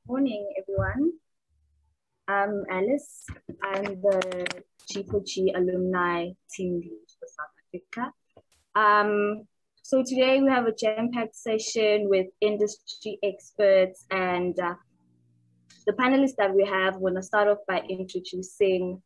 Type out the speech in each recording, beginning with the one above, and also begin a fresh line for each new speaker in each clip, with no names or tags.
Morning, everyone. I'm Alice. I'm the G4G Alumni Team Lead for South Africa. So today we have a jam-packed session with industry experts, and the panelists that we have. We're going to start off by introducing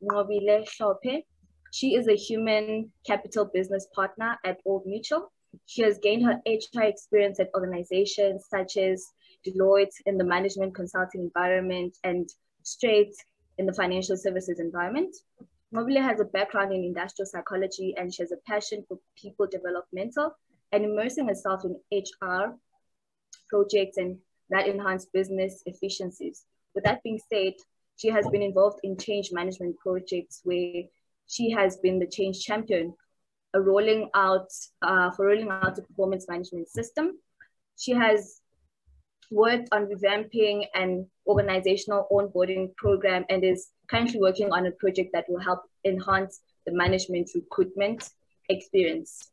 Nqobile Hlophe. She is a human capital business partner at Old Mutual. She has gained her HR experience at organizations such as Deloitte in the management consulting environment and Straight in the financial services environment. Nqobile has a background in industrial psychology, and she has a passion for people developmental and immersing herself in HR projects and that enhance business efficiencies. With that being said, she has been involved in change management projects where she has been the change champion, rolling out a performance management system. She has worked on revamping an organizational onboarding program and is currently working on a project that will help enhance the management recruitment experience.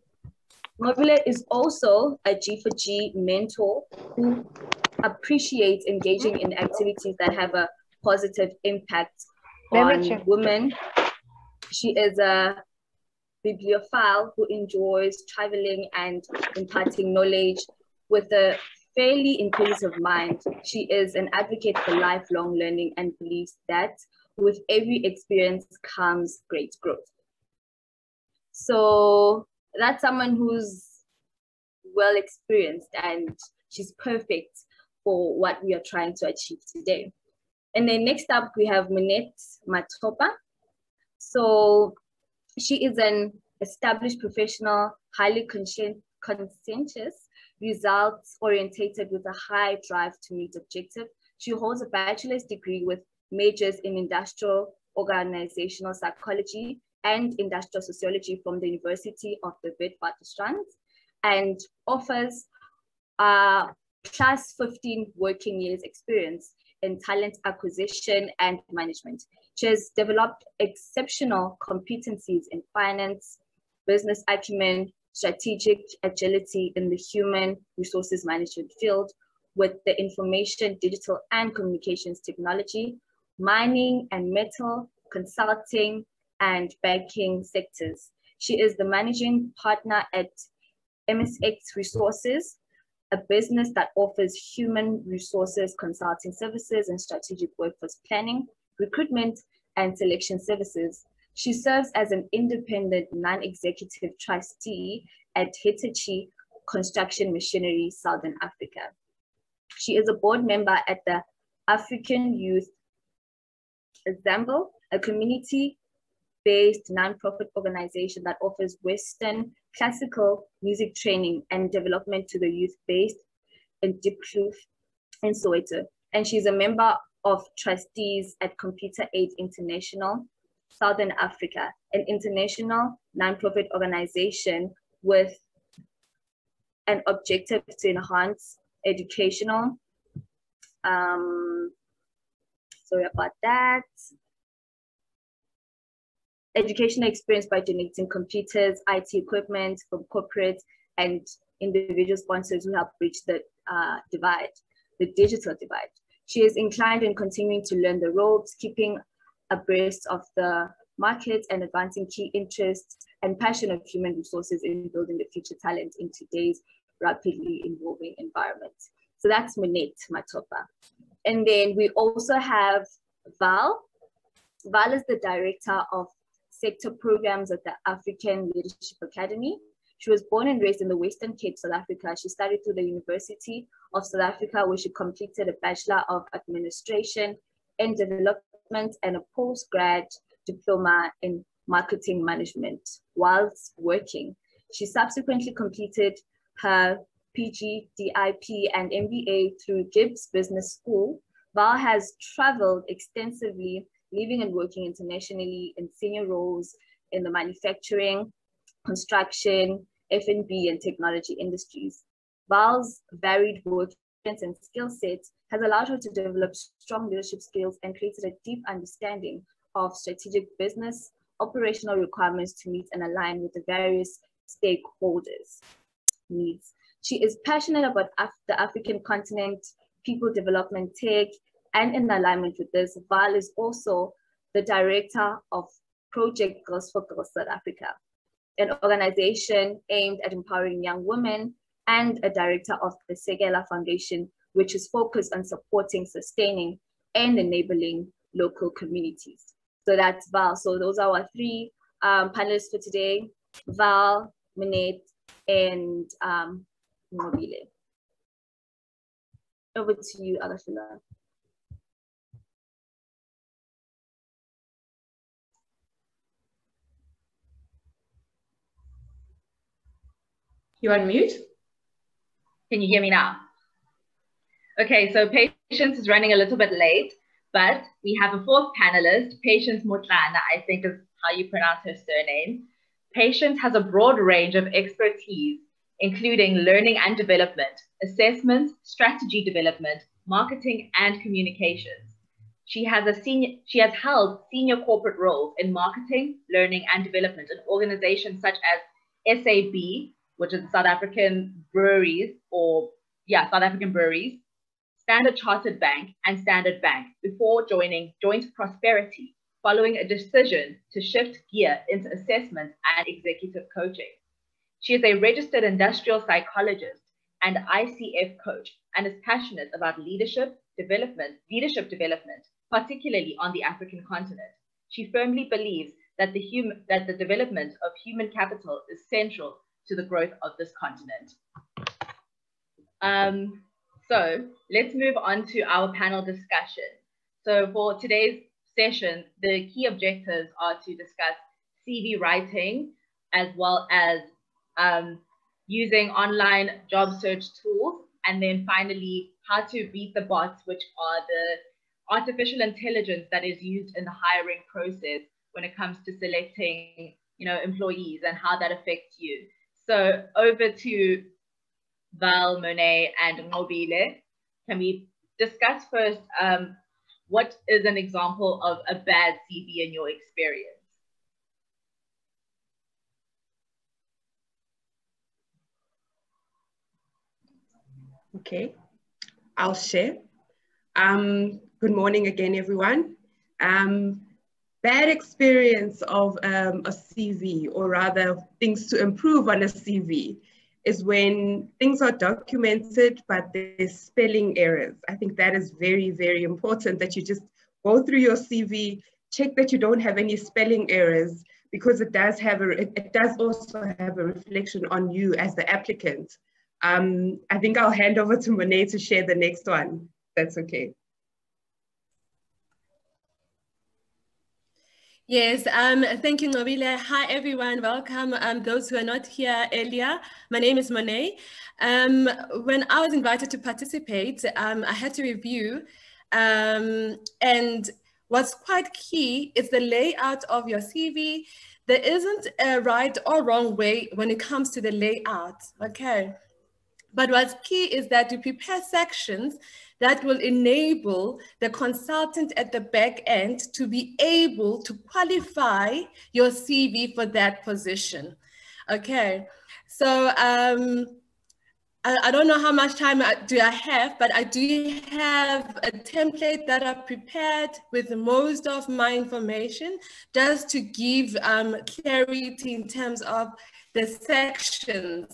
Nqobile is also a G4G mentor who appreciates engaging in activities that have a positive impact on women. She is a bibliophile who enjoys traveling and imparting knowledge with a fairly inquisitive mind. She is an advocate for lifelong learning and believes that with every experience comes great growth. So that's someone who's well experienced, and she's perfect for what we are trying to achieve today. And then next up, we have Minette Matopa. So she is an established professional, highly conscientious, results-orientated with a high drive to meet objectives. She holds a bachelor's degree with majors in industrial organizational psychology and industrial sociology from the University of the Witwatersrand, and offers plus 15 working years experience in talent acquisition and management. She has developed exceptional competencies in finance, business acumen, strategic agility in the human resources management field with the information, digital, and communications technology, mining and metal, consulting, and banking sectors. She is the managing partner at MSX Resources, a business that offers human resources consulting services and strategic workforce planning, recruitment, and selection services. She serves as an independent non-executive trustee at Hitachi Construction Machinery, Southern Africa. She is a board member at the African Youth Ensemble, a community-based nonprofit organization that offers Western classical music training and development to the youth based in Diepkloof in Soweto. And she's a member of trustees at Computer Aid International, Southern Africa, an international nonprofit organization with an objective to enhance educational, educational experience by donating computers, IT equipment from corporate and individual sponsors who help bridge the divide, the digital divide. She is inclined in continuing to learn the ropes, keeping abreast of the market and advancing key interests and passion of human resources in building the future talent in today's rapidly evolving environment. So that's Minette Matopa. And then we also have Val. Val is the director of sector programs at the African Leadership Academy. She was born and raised in the Western Cape, South Africa. She studied through the University of South Africa, where she completed a Bachelor of Administration and Development and a postgrad diploma in Marketing Management. Whilst working, she subsequently completed her PG, DIP, and MBA through Gibbs Business School. Val has traveled extensively, living and working internationally in senior roles in the manufacturing, construction, F&B, and technology industries. Val's varied work experience and skill sets has allowed her to develop strong leadership skills and created a deep understanding of strategic business, operational requirements to meet and align with the various stakeholders. needs. She is passionate about the African continent, people development, tech, and in alignment with this, Val is also the director of Project Girls for Girls South Africa, an organization aimed at empowering young women, and a director of the Segela Foundation, which is focused on supporting, sustaining, and enabling local communities. So that's Val. So those are our three panelists for today: Val, Minette, and Mobile. Over to you, Agashula.
You on mute? Can you hear me now? Okay, so Patience is running a little bit late, but we have a fourth panelist, Patience Motlana, I think is how you pronounce her surname. Patience has a broad range of expertise, including learning and development, assessment, strategy development, marketing, and communications. She has held senior corporate roles in marketing, learning, and development in organizations such as SAB, which is South African Breweries, Standard Chartered Bank, and Standard Bank, before joining Joint Prosperity, following a decision to shift gear into assessment and executive coaching. She is a registered industrial psychologist and ICF coach, and is passionate about leadership development, particularly on the African continent. She firmly believes that the development of human capital is central to the growth of this continent. So let's move on to our panel discussion. So for today's session, the key objectives are to discuss CV writing, as well as using online job search tools, and then finally, how to beat the bots, which are the artificial intelligence that is used in the hiring process when it comes to selecting, employees, and how that affects you. So over to Val, Monet, and Mobile. Can we discuss first what is an example of a bad CV in your experience?
Okay, I'll share. Good morning again, everyone. Bad experience of a CV, or rather things to improve on a CV, is when things are documented, but there's spelling errors. I think that is very, very important, that you just go through your CV, check that you don't have any spelling errors, because it does also have a reflection on you as the applicant. I think I'll hand over to Monet to share the next one. That's okay.
Yes, thank you, Nobile. Hi, everyone. Welcome. Those who are not here earlier, my name is Monet. When I was invited to participate, I had to review, and what's quite key is the layout of your CV. There isn't a right or wrong way when it comes to the layout, okay? But what's key is that you prepare sections that will enable the consultant at the back end to be able to qualify your CV for that position. Okay, so I don't know how much time do I have, but I do have a template that I've prepared with most of my information, just to give clarity in terms of the sections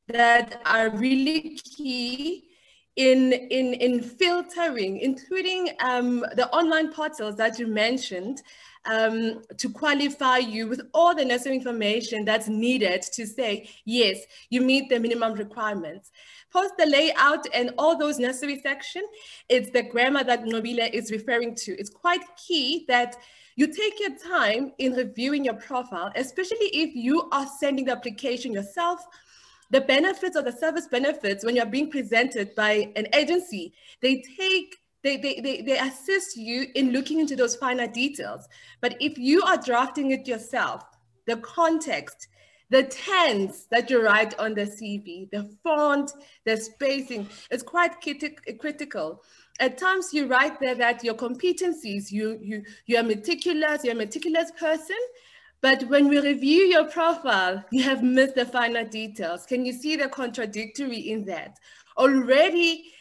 that are really key in filtering, including the online portals that you mentioned, to qualify you with all the necessary information that's needed to say, yes, you meet the minimum requirements. Post the layout and all those necessary sections, it's the grammar that Nobile is referring to. It's quite key that you take your time in reviewing your profile, especially if you are sending the application yourself. The benefits or the service benefits, when you're being presented by an agency, they assist you in looking into those finer details. But if you are drafting it yourself, the context, the tense that you write on the CV, the font, the spacing, is quite critical. At times you write there that your competencies, you're a meticulous person, But when we review your profile, you have missed the finer details. Can you see the contradictory in that? Already,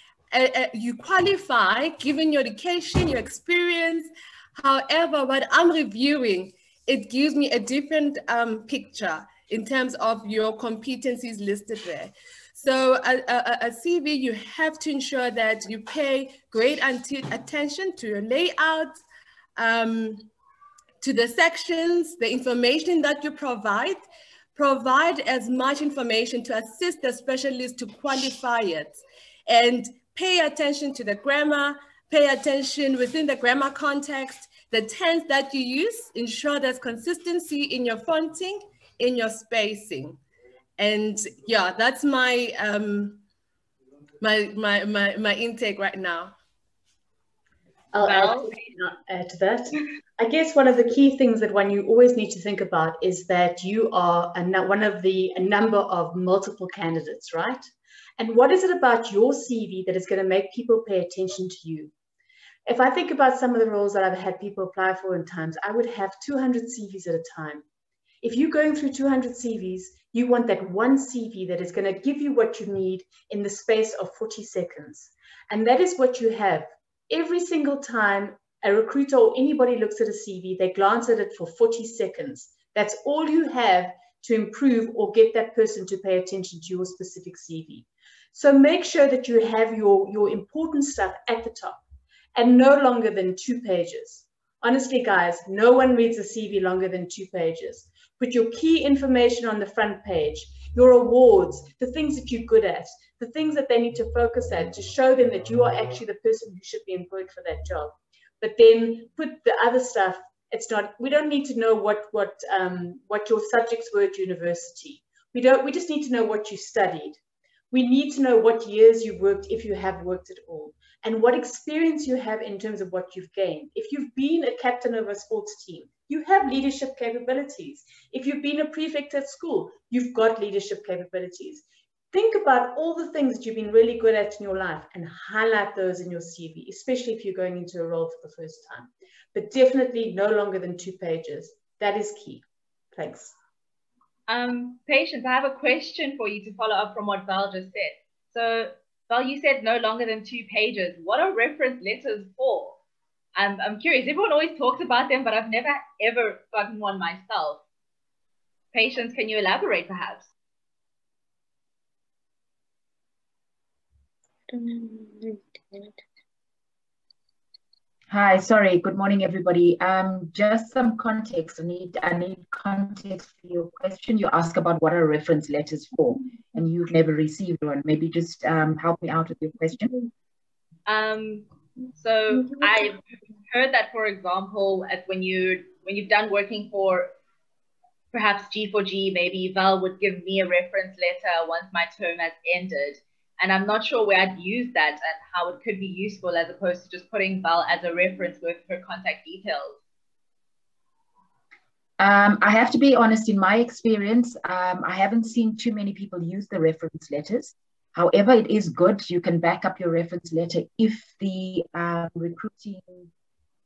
you qualify given your education, your experience. However, what I'm reviewing, it gives me a different picture in terms of your competencies listed there. So a CV, you have to ensure that you pay great attention to your layout, to the sections, the information that you provide as much information to assist the specialist to qualify it, and pay attention to the grammar, pay attention within the grammar context, the tense that you use, ensure there's consistency in your fonting, in your spacing. And yeah, that's my my intake right now.
I'll add to that. I guess one of the key things that you always need to think about is that you are one of a number of multiple candidates, right? And what is it about your CV that is going to make people pay attention to you? If I think about some of the roles that I've had people apply for in times, I would have 200 CVs at a time. If you're going through 200 CVs, you want that one CV that is going to give you what you need in the space of 40 seconds. And that is what you have. Every single time a recruiter or anybody looks at a CV, they glance at it for 40 seconds. That's all you have to improve or get that person to pay attention to your specific CV. So make sure that you have your important stuff at the top and no longer than 2 pages. Honestly, guys, no one reads a CV longer than 2 pages. Put your key information on the front page, your awards, the things that you're good at, the things that they need to focus at to show them that you are actually the person who should be employed for that job. But then put the other stuff, we don't need to know what your subjects were at university. We just need to know what you studied. We need to know what years you worked, if you have worked at all, and what experience you have in terms of what you've gained. If you've been a captain of a sports team, you have leadership capabilities. If you've been a prefect at school, you've got leadership capabilities. Think about all the things that you've been really good at in your life and highlight those in your CV, especially if you're going into a role for the first time. But definitely no longer than 2 pages. That is key. Thanks.
Patience, I have a question for you to follow up from what Val just said. So, Val, you said no longer than 2 pages. What are reference letters for? I'm curious. Everyone always talks about them, but I've never ever gotten one myself. Patience, can you elaborate perhaps?
Hi, sorry. Good morning, everybody. Just some context. I need context for your question. You ask about what are reference letters for, and you've never received one. Maybe just help me out with your question.
So I've heard that, for example, when you've done working for perhaps G4G, maybe Val would give me a reference letter once my term has ended. And I'm not sure where I'd use that and how it could be useful as opposed to just putting Val as a reference with her contact details.
I have to be honest, in my experience, I haven't seen too many people use the reference letters. However, it is good. You can back up your reference letter if the recruiting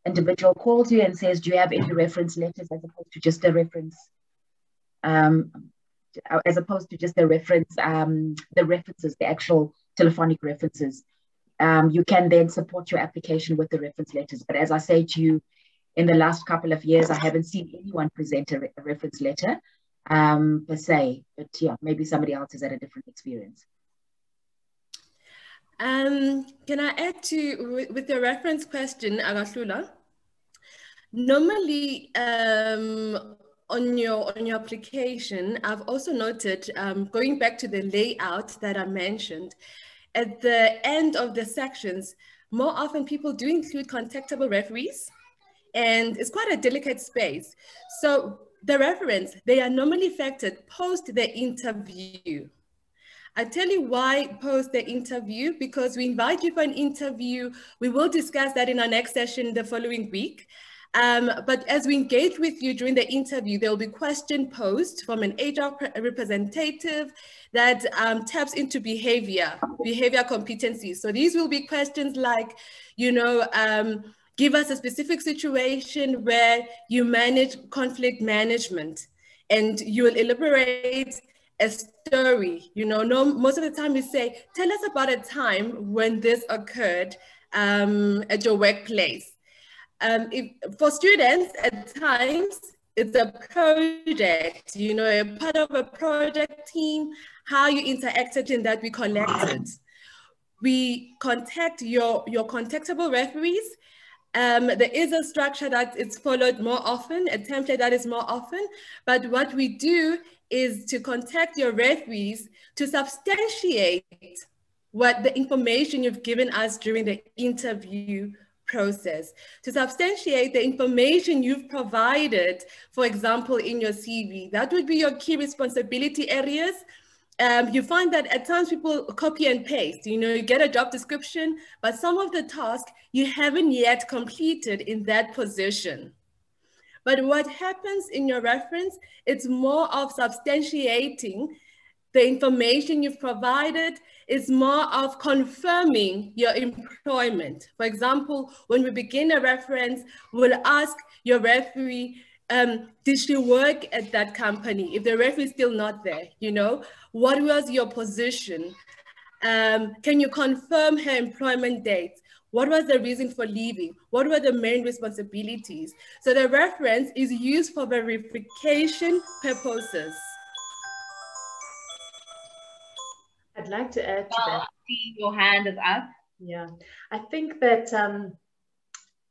individual calls you and says, do you have any reference letters, as opposed to just a reference, the references, the actual telephonic references. You can then support your application with the reference letters. But as I say to you, in the last couple of years, I haven't seen anyone present a reference letter per se. But yeah, maybe somebody else has had a different experience.
Can I add to, with the reference question, Agahlula? Normally, on your application, I've also noted, going back to the layout that I mentioned, at the end of the sections, more often people do include contactable referees, and it's quite a delicate space. So the reference, they are normally affected post the interview. I tell you why post the interview, because we invite you for an interview. We will discuss that in our next session the following week. But as we engage with you during the interview, there will be question posed from an HR representative that taps into behavior competencies. So these will be questions like, you know, Give us a specific situation where you manage conflict management, and you will elaborate a story. You know, most of the time we say, tell us about a time when this occurred at your workplace. For students, at times, it's a project, you know, a part of a project team, how you interacted in that we collected. We contact your contactable referees. There is a structure that is followed more often, a template that is more often, but what we do is to contact your referees to substantiate what the information you've given us during the interview process, to substantiate the information you've provided, for example, in your CV. That would be your key responsibility areas. You find that at times people copy and paste, you know, you get a job description, but some of the tasks you haven't yet completed in that position. But what happens in your reference, it's more of substantiating the information you've provided. Is more of confirming your employment. For example, when we begin a reference, we'll ask your referee, did she work at that company? If the referee is still not there, you know, what was your position? Can you confirm her employment dates? What was the reason for leaving? What were the main responsibilities? So the reference is used for verification purposes.
I'd like to add to that.
See, your hand is up.
Yeah, I think that,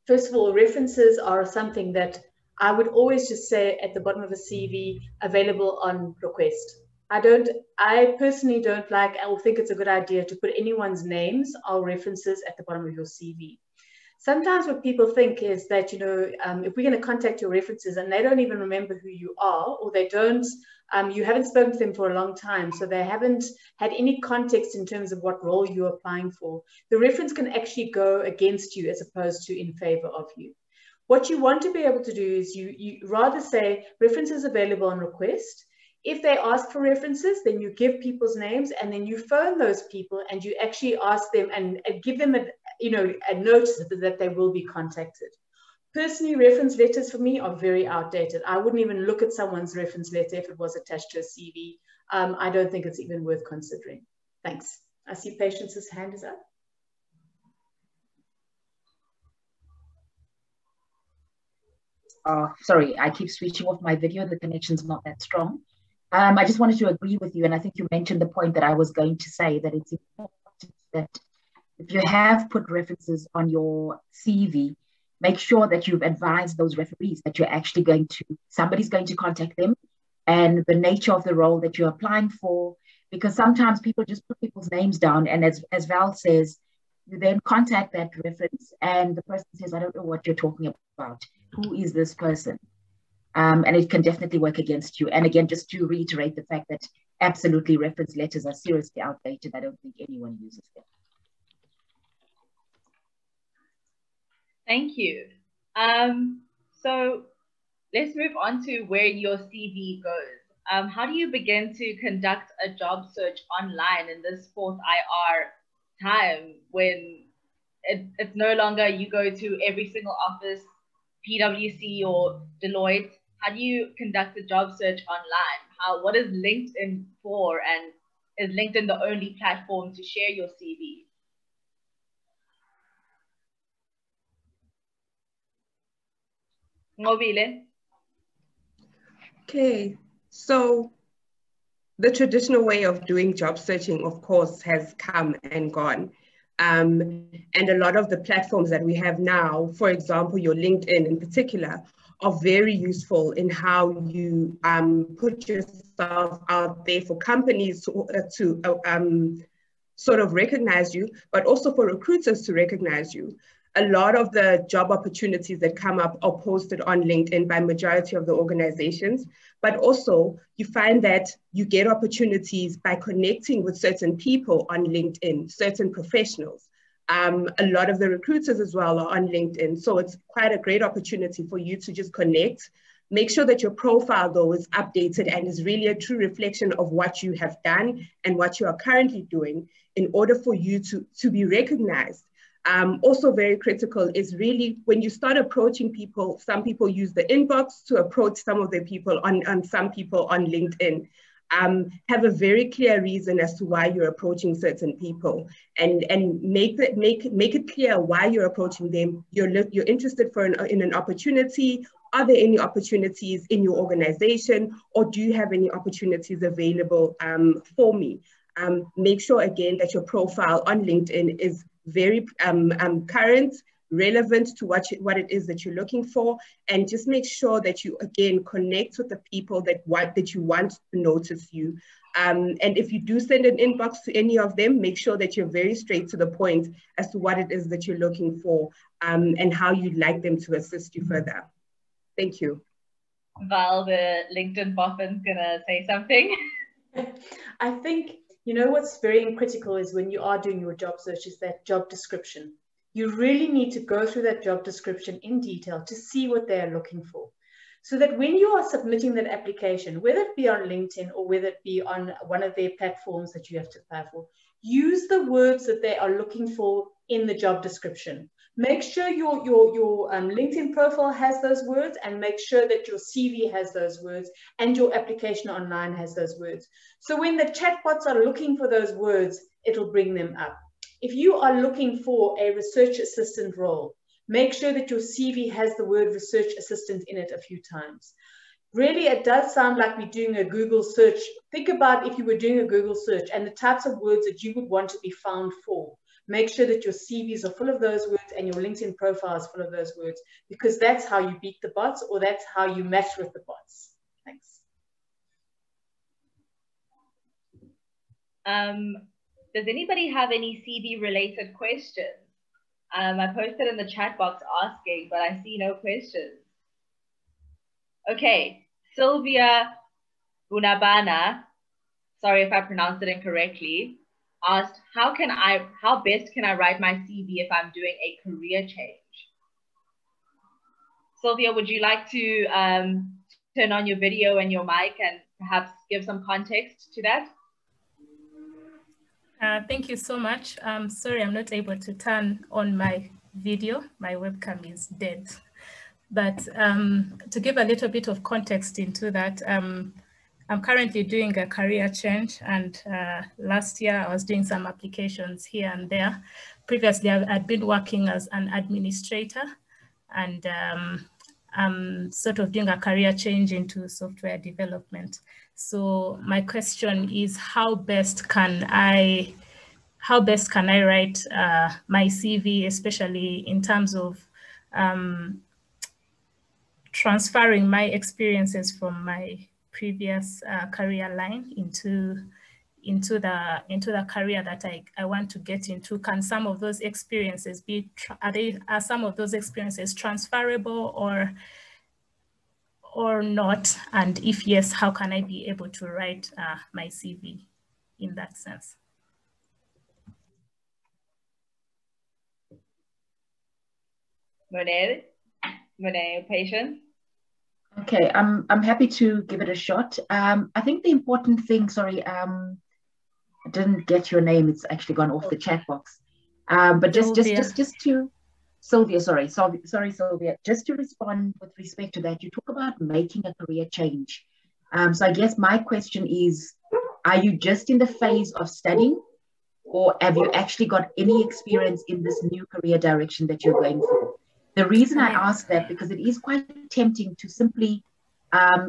first of all, references are something that I would always just say at the bottom of a CV, available on request. I personally don't like, I will think it's a good idea to put anyone's names or references at the bottom of your CV. Sometimes what people think is that, you know, if we're going to contact your references and they don't even remember who you are, or they don't, you haven't spoken to them for a long time, so they haven't had any context in terms of what role you're applying for, the reference can actually go against you as opposed to in favor of you. What you want to be able to do is you rather say references available on request. If they ask for references, then you give people's names and then you phone those people and you actually ask them and give them a notice that they will be contacted. Personally, reference letters for me are very outdated. I wouldn't even look at someone's reference letter if it was attached to a CV. I don't think it's even worth considering. Thanks. I see Patience's hand is up.
Sorry, I keep switching off my video. The connection's not that strong. I just wanted to agree with you, and I think you mentioned the point that I was going to say, that it's important that if you have put references on your CV, make sure that you've advised those referees that you're actually somebody's going to contact them, and the nature of the role that you're applying for, because sometimes people just put people's names down, and as Val says, you then contact that reference and the person says, I don't know what you're talking about. Who is this person? And it can definitely work against you. And again, just to reiterate the fact that absolutely reference letters are seriously outdated. I don't think anyone uses them.
Thank you. So let's move on to where your CV goes. How do you begin to conduct a job search online in this fourth IR time when it's no longer you go to every single office, PwC or Deloitte? How do you conduct a job search online? What is LinkedIn for, and is LinkedIn the only platform to share your CV? Ngobile?
Okay, so the traditional way of doing job searching, of course, has come and gone. And a lot of the platforms that we have now, for example, your LinkedIn in particular, are very useful in how you put yourself out there for companies to sort of recognize you, but also for recruiters to recognize you. A lot of the job opportunities that come up are posted on LinkedIn by majority of the organizations, but also you find that you get opportunities by connecting with certain people on LinkedIn, certain professionals. A lot of the recruiters as well are on LinkedIn. So it's quite a great opportunity for you to just connect. Make sure that your profile though is updated and is really a true reflection of what you have done and what you are currently doing in order for you to be recognized. Also very critical is really when you start approaching people, some people use the inbox to approach some of the people on some people on LinkedIn. Have a very clear reason as to why you're approaching certain people, and make it clear why you're approaching them. You're interested in an opportunity. Are there any opportunities in your organization, or do you have any opportunities available for me? Make sure again that your profile on LinkedIn is very current, relevant to what it is that you're looking for, and just make sure that you again connect with the people that you want to notice you. And if you do send an inbox to any of them, make sure that you're very straight to the point as to what it is that you're looking for, and how you'd like them to assist you further. Thank you.
Val, the LinkedIn boffin's gonna say something.
I think, you know, what's very critical is when you are doing your job search is that job description. You really need to go through that job description in detail to see what they're looking for. So that when you are submitting that application, whether it be on LinkedIn or whether it be on one of their platforms that you have to apply for, use the words that they are looking for in the job description. Make sure your LinkedIn profile has those words, and make sure that your CV has those words and your application online has those words. So when the chatbots are looking for those words, it'll bring them up. If you are looking for a research assistant role, make sure that your CV has the word research assistant in it a few times. Really, it does sound like we're doing a Google search. Think about if you were doing a Google search and the types of words that you would want to be found for. Make sure that your CVs are full of those words and your LinkedIn profile is full of those words, because that's how you beat the bots, or that's how you match with the bots. Thanks.
Does anybody have any CV related questions? I posted in the chat box asking, but I see no questions. Okay, Sylvia Bunabana, sorry if I pronounced it incorrectly, asked, how best can I write my CV if I'm doing a career change? Sylvia, would you like to turn on your video and your mic and perhaps give some context to that?
Thank you so much. Sorry, I'm not able to turn on my video. My webcam is dead. But to give a little bit of context into that, I'm currently doing a career change, and last year I was doing some applications here and there. Previously, I'd been working as an administrator, and I'm sort of doing a career change into software development. So my question is, how best can I write my CV, especially in terms of transferring my experiences from my previous career line into the career that I want to get into? Can some of those experiences are some of those experiences transferable or not? And if yes, how can I be able to write my CV in that sense?
Monet, patience?
Okay, I'm happy to give it a shot. I think the important thing, sorry, I didn't get your name. It's actually gone off the chat box. But just to Sylvia, sorry, Sylvia, just to respond with respect to that, you talk about making a career change. So I guess my question is, are you just in the phase of studying, or have you actually got any experience in this new career direction that you're going for? The reason I ask that, because it is quite tempting to simply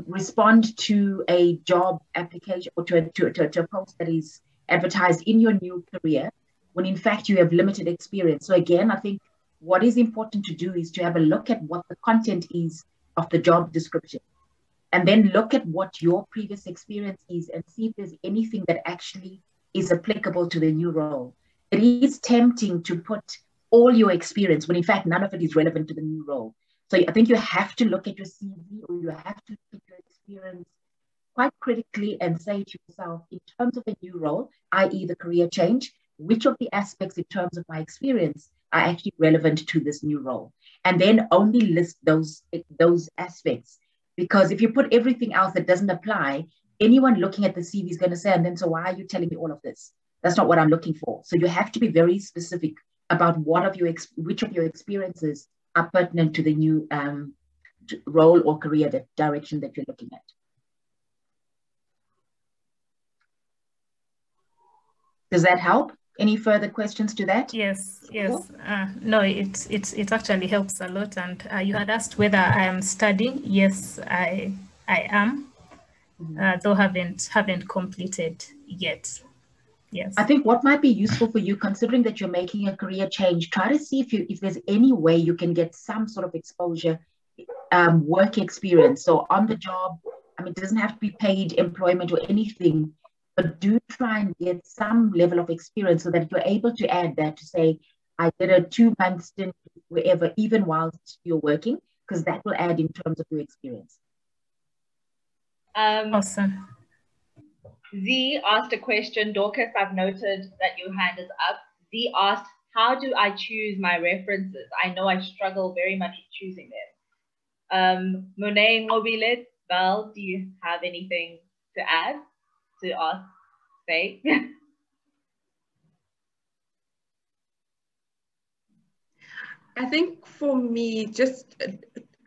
respond to a job application or to a post that is advertised in your new career, when in fact you have limited experience. So again, I think what is important to do is to have a look at what the content is of the job description, and then look at what your previous experience is and see if there's anything that actually is applicable to the new role. It is tempting to put all your experience when in fact none of it is relevant to the new role. So I think you have to look at your CV, or you have to look at your experience quite critically and say to yourself, in terms of a new role, i.e. the career change, which of the aspects in terms of my experience are actually relevant to this new role? And then only list those aspects. Because if you put everything else that doesn't apply, anyone looking at the CV is going to say, and then so why are you telling me all of this? That's not what I'm looking for. So you have to be very specific about which of your experiences are pertinent to the new role or career direction that you're looking at. Does that help? Any further questions to that?
Yes, yes. No, it actually helps a lot. And you had asked whether I am studying. Yes, I am, though haven't completed yet. Yes.
I think what might be useful for you, considering that you're making a career change, try to see if there's any way you can get some sort of exposure, work experience. So on the job, I mean, it doesn't have to be paid employment or anything, but do try and get some level of experience so that you're able to add that to say, I did a 2-month stint wherever, even whilst you're working, because that will add in terms of your experience.
Awesome.
Z asked a question. Dorcas, I've noted that your hand is up. Z asked, how do I choose my references? I know I struggle very much with choosing them. Monet Ngobilet, Val, do you have anything to add to ask, say?
I think for me,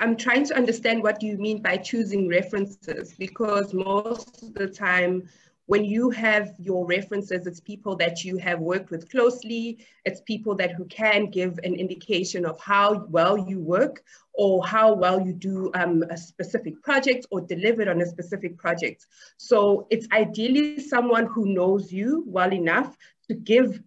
I'm trying to understand what you mean by choosing references, because most of the time when you have your references, it's people that you have worked with closely. It's people who can give an indication of how well you work or how well you do a specific project or delivered on a specific project. So it's ideally someone who knows you well enough to give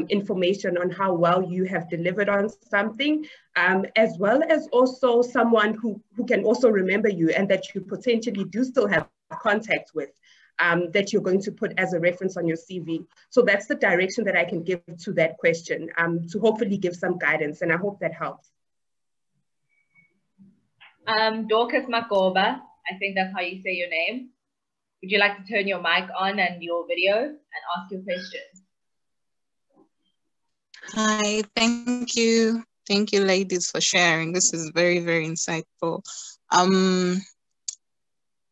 information on how well you have delivered on something, as well as also someone who can also remember you and that you potentially do still have contact with, that you're going to put as a reference on your CV. So that's the direction that I can give to that question, to hopefully give some guidance, and I hope that helps.
Dorcas Makoba, I think that's how you say your name. Would you like to turn your mic on and your video and ask your questions?
Hi, thank you. Thank you, ladies, for sharing. This is very, very insightful.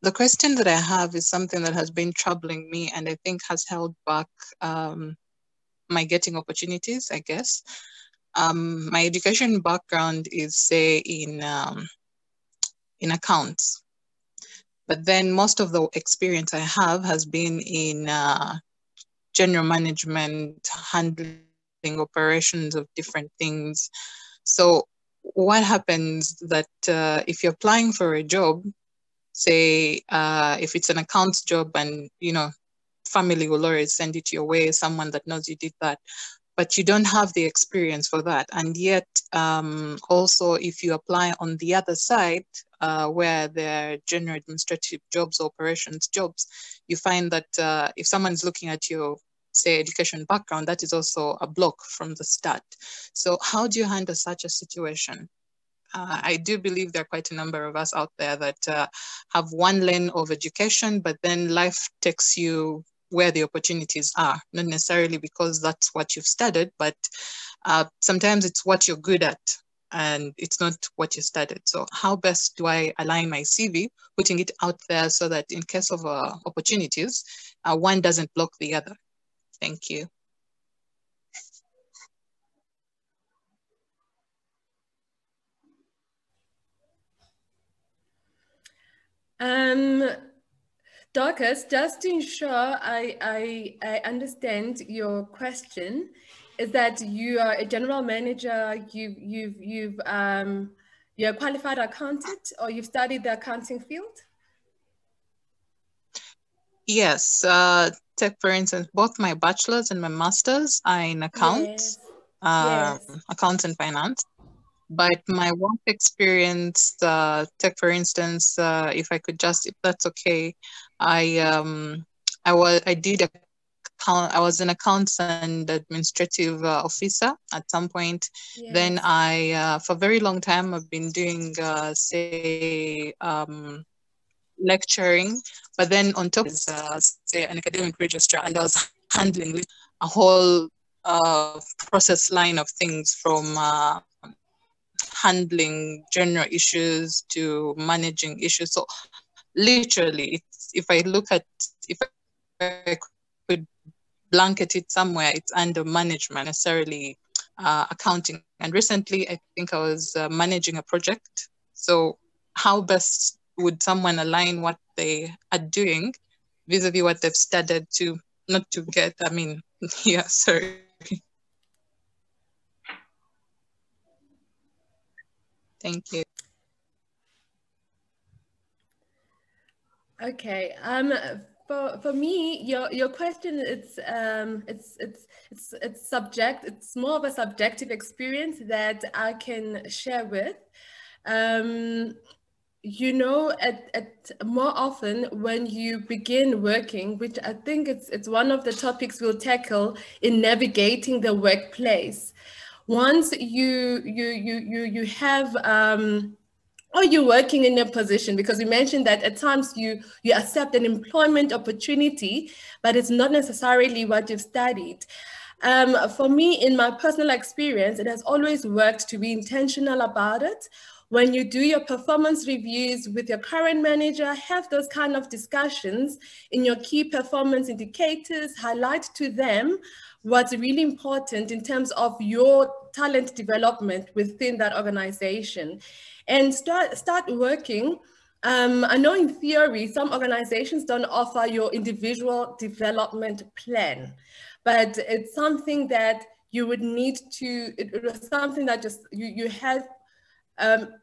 The question that I have is something that has been troubling me and I think has held back my getting opportunities, I guess. My education background is, say, in accounts. But then most of the experience I have has been in general management, handling operations of different things. So what happens that if you're applying for a job, say if it's an accounts job and family will always send it your way, someone that knows you did that, but you don't have the experience for that. And yet also if you apply on the other side where there are general administrative jobs or operations jobs, you find that if someone's looking at your, say, education background, that is also a block from the start. So how do you handle such a situation? I do believe there are quite a number of us out there that have one lane of education, but then life takes you where the opportunities are, not necessarily because that's what you've studied, but sometimes it's what you're good at and it's not what you studied. So how best do I align my CV, putting it out there so that in case of opportunities, one doesn't block the other? Thank you.
Dorcas, just to ensure I understand your question, is that you are a general manager, you're a qualified accountant, or you've studied the accounting field?
Yes, take for instance, both my bachelor's and my master's are in accounts, accounts and finance. But my work experience, take for instance, if I could just, if that's okay, I was an accounts and administrative officer at some point. Yes. Then I, for a very long time, I've been doing, say, lecturing, but then on top is, say, an academic registrar, and I was handling a whole process line of things from handling general issues to managing issues. So literally, if I could blanket it somewhere, it's under management, necessarily accounting. And recently, I think I was managing a project. So how best would someone align what they are doing vis-a-vis what they've studied to not to get, I mean, yeah, sorry. Thank you.
Okay. For me, your question it's subject. It's more of a subjective experience that I can share with. You know, at more often when you begin working, which I think it's one of the topics we'll tackle in navigating the workplace. Once you have or you're working in a position, because you mentioned that at times you accept an employment opportunity, but it's not necessarily what you've studied. For me, in my personal experience, it has always worked to be intentional about it. When you do your performance reviews with your current manager, have those kind of discussions in your key performance indicators, highlight to them what's really important in terms of your talent development within that organization, and start working. I know in theory, some organizations don't offer your individual development plan, but it's something that you would need to, it was something that just you have,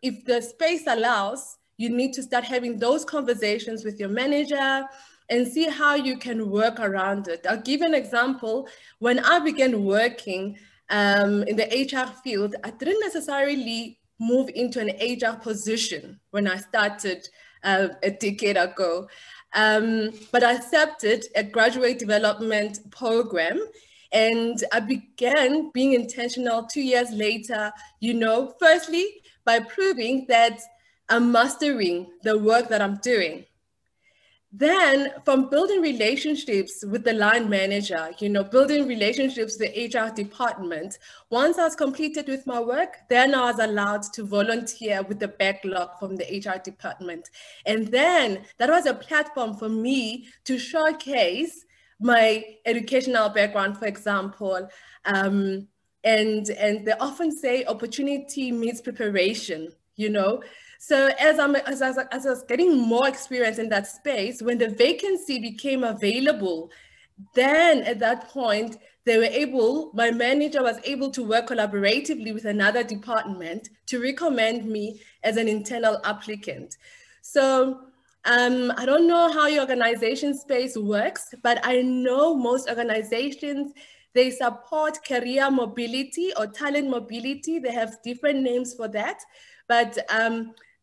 if the space allows, you need to start having those conversations with your manager and see how you can work around it. I'll give an example. When I began working in the HR field, I didn't necessarily move into an HR position when I started a decade ago. But I accepted a graduate development program, and I began being intentional 2 years later, you know, firstly, by proving that I'm mastering the work that I'm doing. Then from building relationships with the line manager, you know, building relationships with the HR department, once I was completed with my work, then I was allowed to volunteer with the backlog from the HR department. And then that was a platform for me to showcase my educational background, for example. And they often say opportunity meets preparation, you know. So as I was getting more experience in that space, when the vacancy became available, then at that point, my manager was able to work collaboratively with another department to recommend me as an internal applicant. So I don't know how your organization space works, but I know most organizations, they support career mobility or talent mobility. They have different names for that, but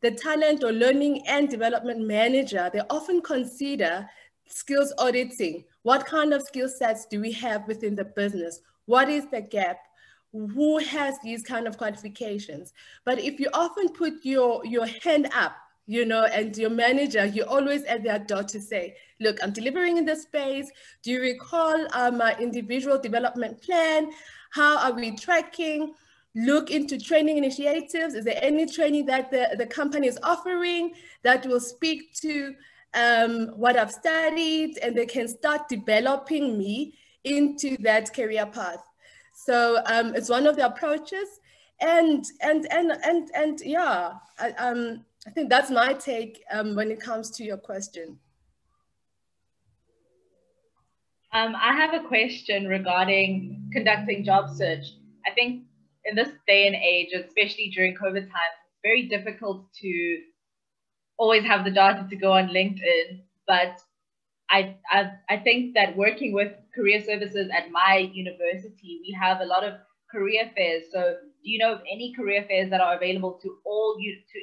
the talent or learning and development manager, they often consider skills auditing. What kind of skill sets do we have within the business? What is the gap? Who has these kind of qualifications? But if you often put your hand up, you know, and your manager, you're always at their door to say, look, I'm delivering in this space. Do you recall my individual development plan? How are we tracking? Look into training initiatives. Is there any training that the company is offering that will speak to what I've studied, and they can start developing me into that career path? So it's one of the approaches, and yeah, I think that's my take when it comes to your question.
I have a question regarding conducting job search. I think in this day and age, especially during COVID times, it's very difficult to always have the data to go on LinkedIn. But I think that working with career services at my university, we have a lot of career fairs. So do you know of any career fairs that are available to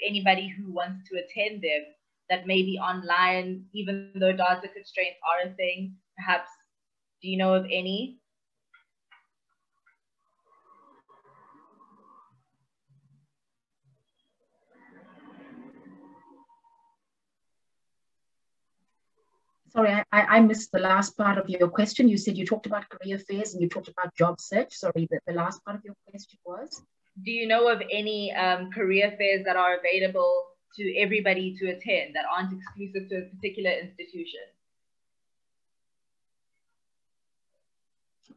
anybody who wants to attend them, that may be online, even though data constraints are a thing? Perhaps, do you know of any?
Sorry, I missed the last part of your question. You said you talked about career fairs and you talked about job search. Sorry, the last part of your question was?
Do you know of any career fairs that are available to everybody to attend, that aren't exclusive to a particular institution?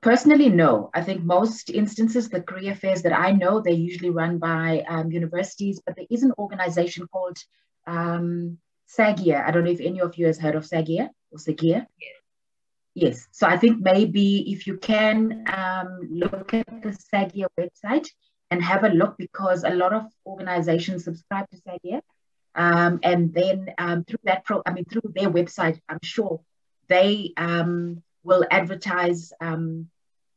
Personally, no. I think most instances, the career fairs that I know, they're usually run by universities, but there is an organization called SAGIA. I don't know if any of you has heard of SAGIA or SAGIA. Yes. So I think maybe if you can look at the SAGIA website and have a look, because a lot of organizations subscribe to SAGIA. And then through that through their website, I'm sure they will advertise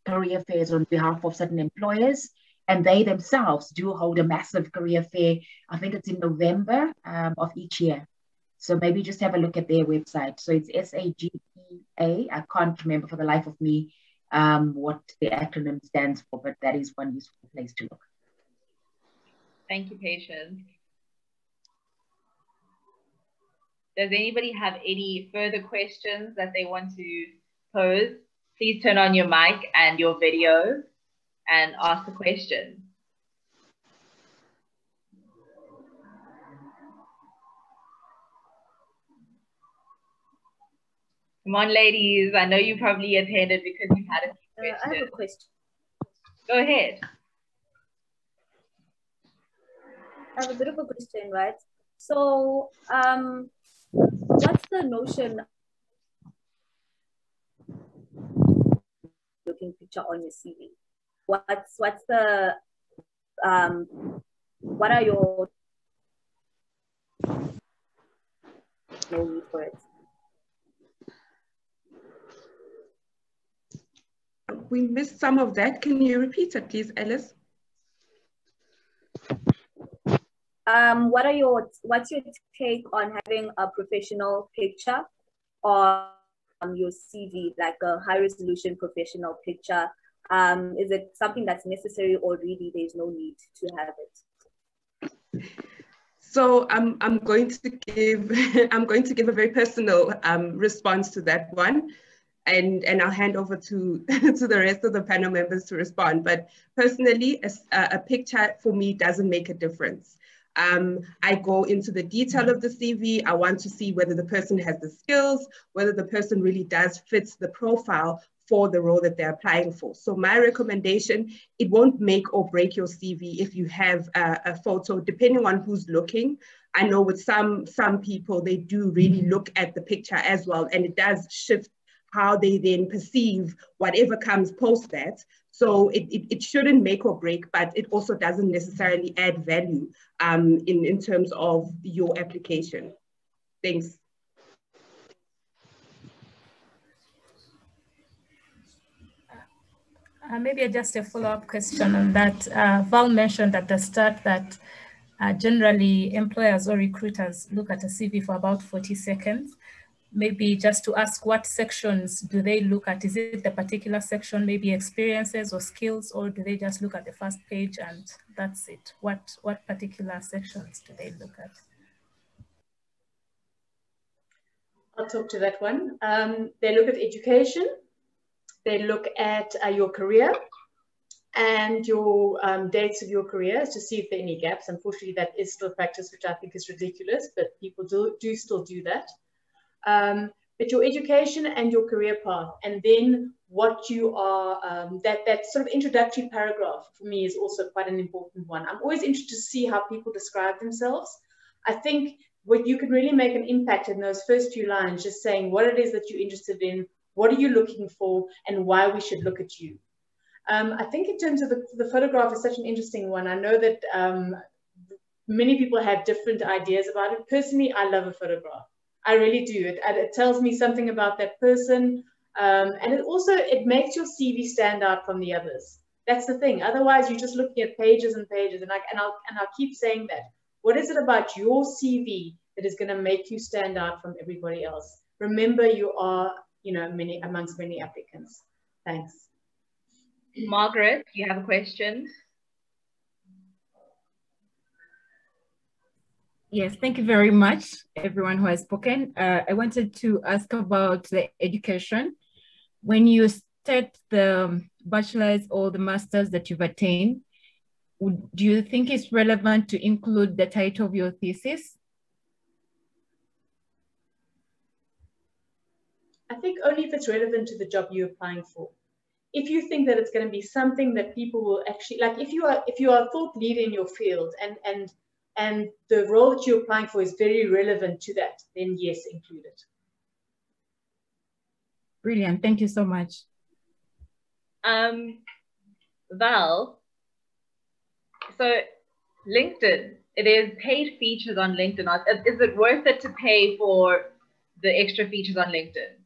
career fairs on behalf of certain employers, and they themselves do hold a massive career fair. I think it's in November of each year. So maybe just have a look at their website. So it's SAGEA. I can't remember for the life of me what the acronym stands for, but that is one useful place to look.
Thank you, Patience. Does anybody have any further questions that they want to pose? Please turn on your mic and your video and ask the question. Come on, ladies. I know you probably attended because you had a few questions.
I have a question.
Go ahead.
I have a bit of a question, right? So, what's the notion looking picture on your CV? What's the what are your no need for it?
We missed some of that. Can you repeat it, please, Alice?
What's your take on having a professional picture on your CV, like a high resolution professional picture? Is it something that's necessary, or really there's no need to have it?
So I'm going to give a very personal response to that one. And I'll hand over to the rest of the panel members to respond. But personally, a picture for me doesn't make a difference. I go into the detail of the CV. I want to see whether the person has the skills, whether the person really does fit the profile for the role that they're applying for. So my recommendation, it won't make or break your CV if you have a photo, depending on who's looking. I know with some people, they do really look at the picture as well, and it does shift how they then perceive whatever comes post that. So it shouldn't make or break, but it also doesn't necessarily add value in terms of your application. Thanks.
Maybe just a follow-up question on that. Val mentioned at the start that generally employers or recruiters look at a CV for about 40 seconds. Maybe just to ask, what sections do they look at? Is it the particular section, maybe experiences or skills, or do they just look at the first page and that's it? What particular sections do they look at?
I'll talk to that one. They look at education, they look at your career and your dates of your career to see if there are any gaps. Unfortunately, that is still a practice, which I think is ridiculous, but people do still do that. But your education and your career path, and then what you are, that sort of introductory paragraph for me is also quite an important one. I'm always interested to see how people describe themselves. I think what you can really make an impact in those first few lines, just saying what it is that you're interested in, what are you looking for, and why we should look at you. I think in terms of the photograph is such an interesting one. I know that many people have different ideas about it. Personally, I love a photograph. I really do. It tells me something about that person. And it makes your CV stand out from the others. That's the thing. Otherwise, you're just looking at pages and pages. And I'll keep saying that. What is it about your CV that is going to make you stand out from everybody else? Remember, you are, amongst many applicants. Thanks.
Margaret, you have a question?
Yes, thank you very much, everyone who has spoken. I wanted to ask about the education. When you state the bachelor's or the master's that you've attained, do you think it's relevant to include the title of your thesis?
I think only if it's relevant to the job you're applying for. if you think that it's going to be something that people will actually, like if you are a thought leader in your field and the role that you're applying for is very relevant to that, then yes, include it.
Brilliant. Thank you so much.
Val, so LinkedIn, it is paid features on LinkedIn. Is it worth it to pay for the extra features on LinkedIn?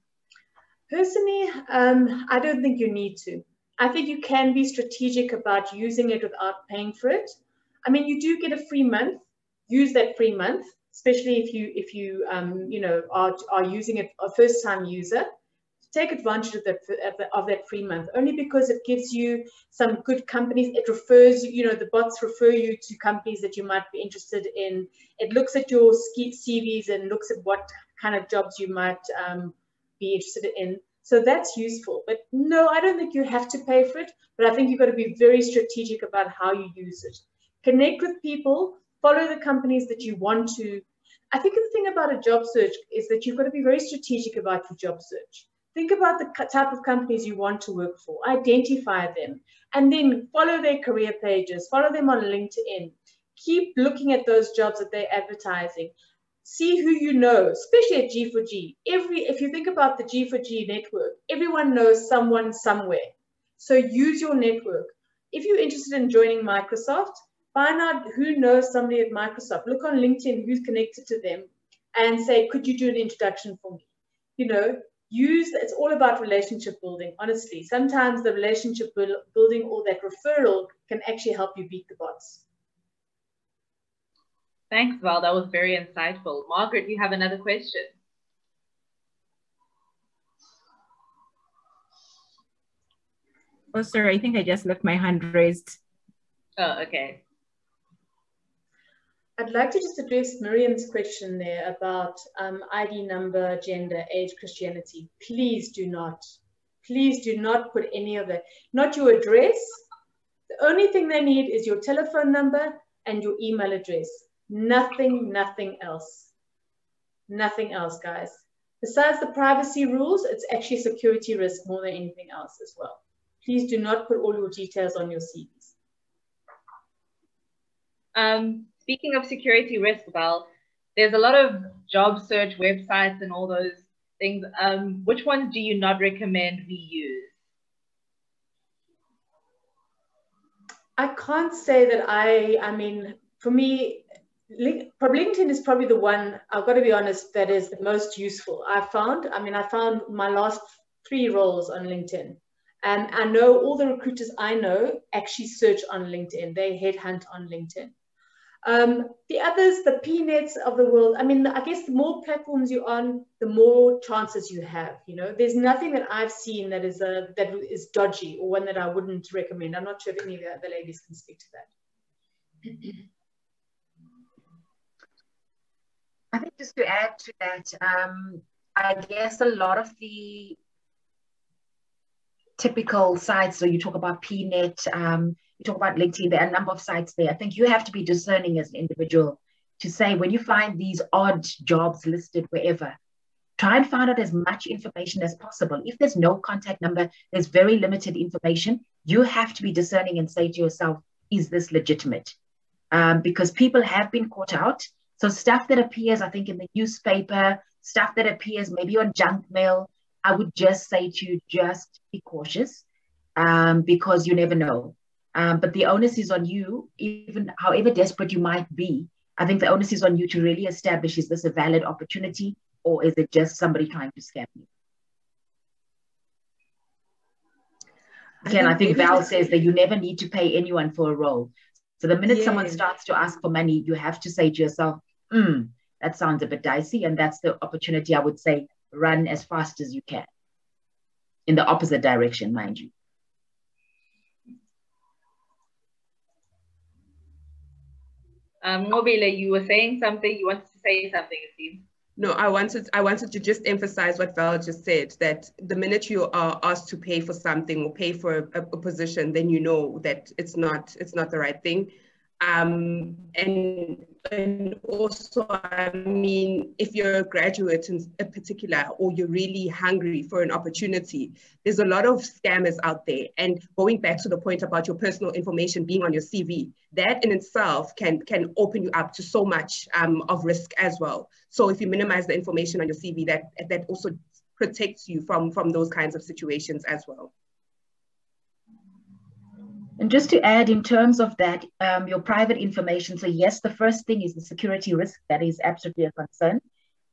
Personally, I don't think you need to. I think you can be strategic about using it without paying for it. I mean, you do get a free month. Use that free month, especially if you you know, are using it a first-time user. Take advantage of that free month, only because it gives you some good companies. It refers, you know, the bots refer you to companies that you might be interested in. It looks at your CVs and looks at what kind of jobs you might be interested in. So that's useful. But no, I don't think you have to pay for it, but I think you've got to be very strategic about how you use it. Connect with people, follow the companies that you want to. I think the thing about a job search is that you've got to be very strategic about your job search. Think about the type of companies you want to work for, identify them, and then follow their career pages, follow them on LinkedIn. Keep looking at those jobs that they're advertising. See who you know, especially at G4G. If you think about the G4G network, everyone knows someone somewhere. So use your network. If you're interested in joining Microsoft, find out who knows somebody at Microsoft. Look on LinkedIn who's connected to them and say, could you do an introduction for me? You know, it's all about relationship building, honestly. Sometimes the relationship building or that referral can actually help you beat the bots.
Thanks, Val. That was very insightful. Margaret, you have another question.
Oh, sorry, I think I just left my hand raised.
Oh, okay.
I'd like to just address Miriam's question there about ID number, gender, age, Christianity. Please do not put any of that. Not your address. The only thing they need is your telephone number and your email address. Nothing else. Nothing else, guys. Besides the privacy rules, it's actually a security risk more than anything else as well. Please do not put all your details on your CVs.
Speaking of security risk, Val, there's a lot of job search websites and all those things. Which ones do you not recommend we use?
I can't say that I mean, for me, LinkedIn is probably the one, I've got to be honest, that is the most useful. I found my last 3 roles on LinkedIn. And I know all the recruiters I know actually search on LinkedIn. They headhunt on LinkedIn. The others, the PNets of the world, I mean, I guess the more platforms you're on, the more chances you have. You know, there's nothing that I've seen that is dodgy or one that I wouldn't recommend. I'm not sure if any of the other ladies can speak to that.
I think just to add to that, I guess a lot of the typical sites, so you talk about PNet, you talk about LinkedIn, there are a number of sites there. I think you have to be discerning as an individual to say, when you find these odd jobs listed wherever, try and find out as much information as possible. If there's no contact number, there's very limited information, you have to be discerning and say to yourself, is this legitimate? Because people have been caught out. So stuff that appears, I think, in the newspaper, stuff that appears maybe on junk mail, I would just say to you, just be cautious, because you never know. But the onus is on you, even however desperate you might be. I think the onus is on you to really establish, is this a valid opportunity or is it just somebody trying to scam you? Again, I think Val says that you never need to pay anyone for a role. So the minute someone starts to ask for money, you have to say to yourself, that sounds a bit dicey. And that's the opportunity, I would say, run as fast as you can. In the opposite direction, mind you.
Mobile, you were saying something, you wanted to say something, it seems.
No, I wanted to just emphasize what Val just said, that the minute you are asked to pay for something or pay for a position, then you know that it's not the right thing. And and also, I mean, if you're a graduate in particular, or you're really hungry for an opportunity, there's a lot of scammers out there. And going back to the point about your personal information being on your CV, that in itself can open you up to so much of risk as well. So if you minimize the information on your CV, that also protects you from those kinds of situations as well.
And just to add, in terms of that, your private information, so yes, the first thing is the security risk. That is absolutely a concern,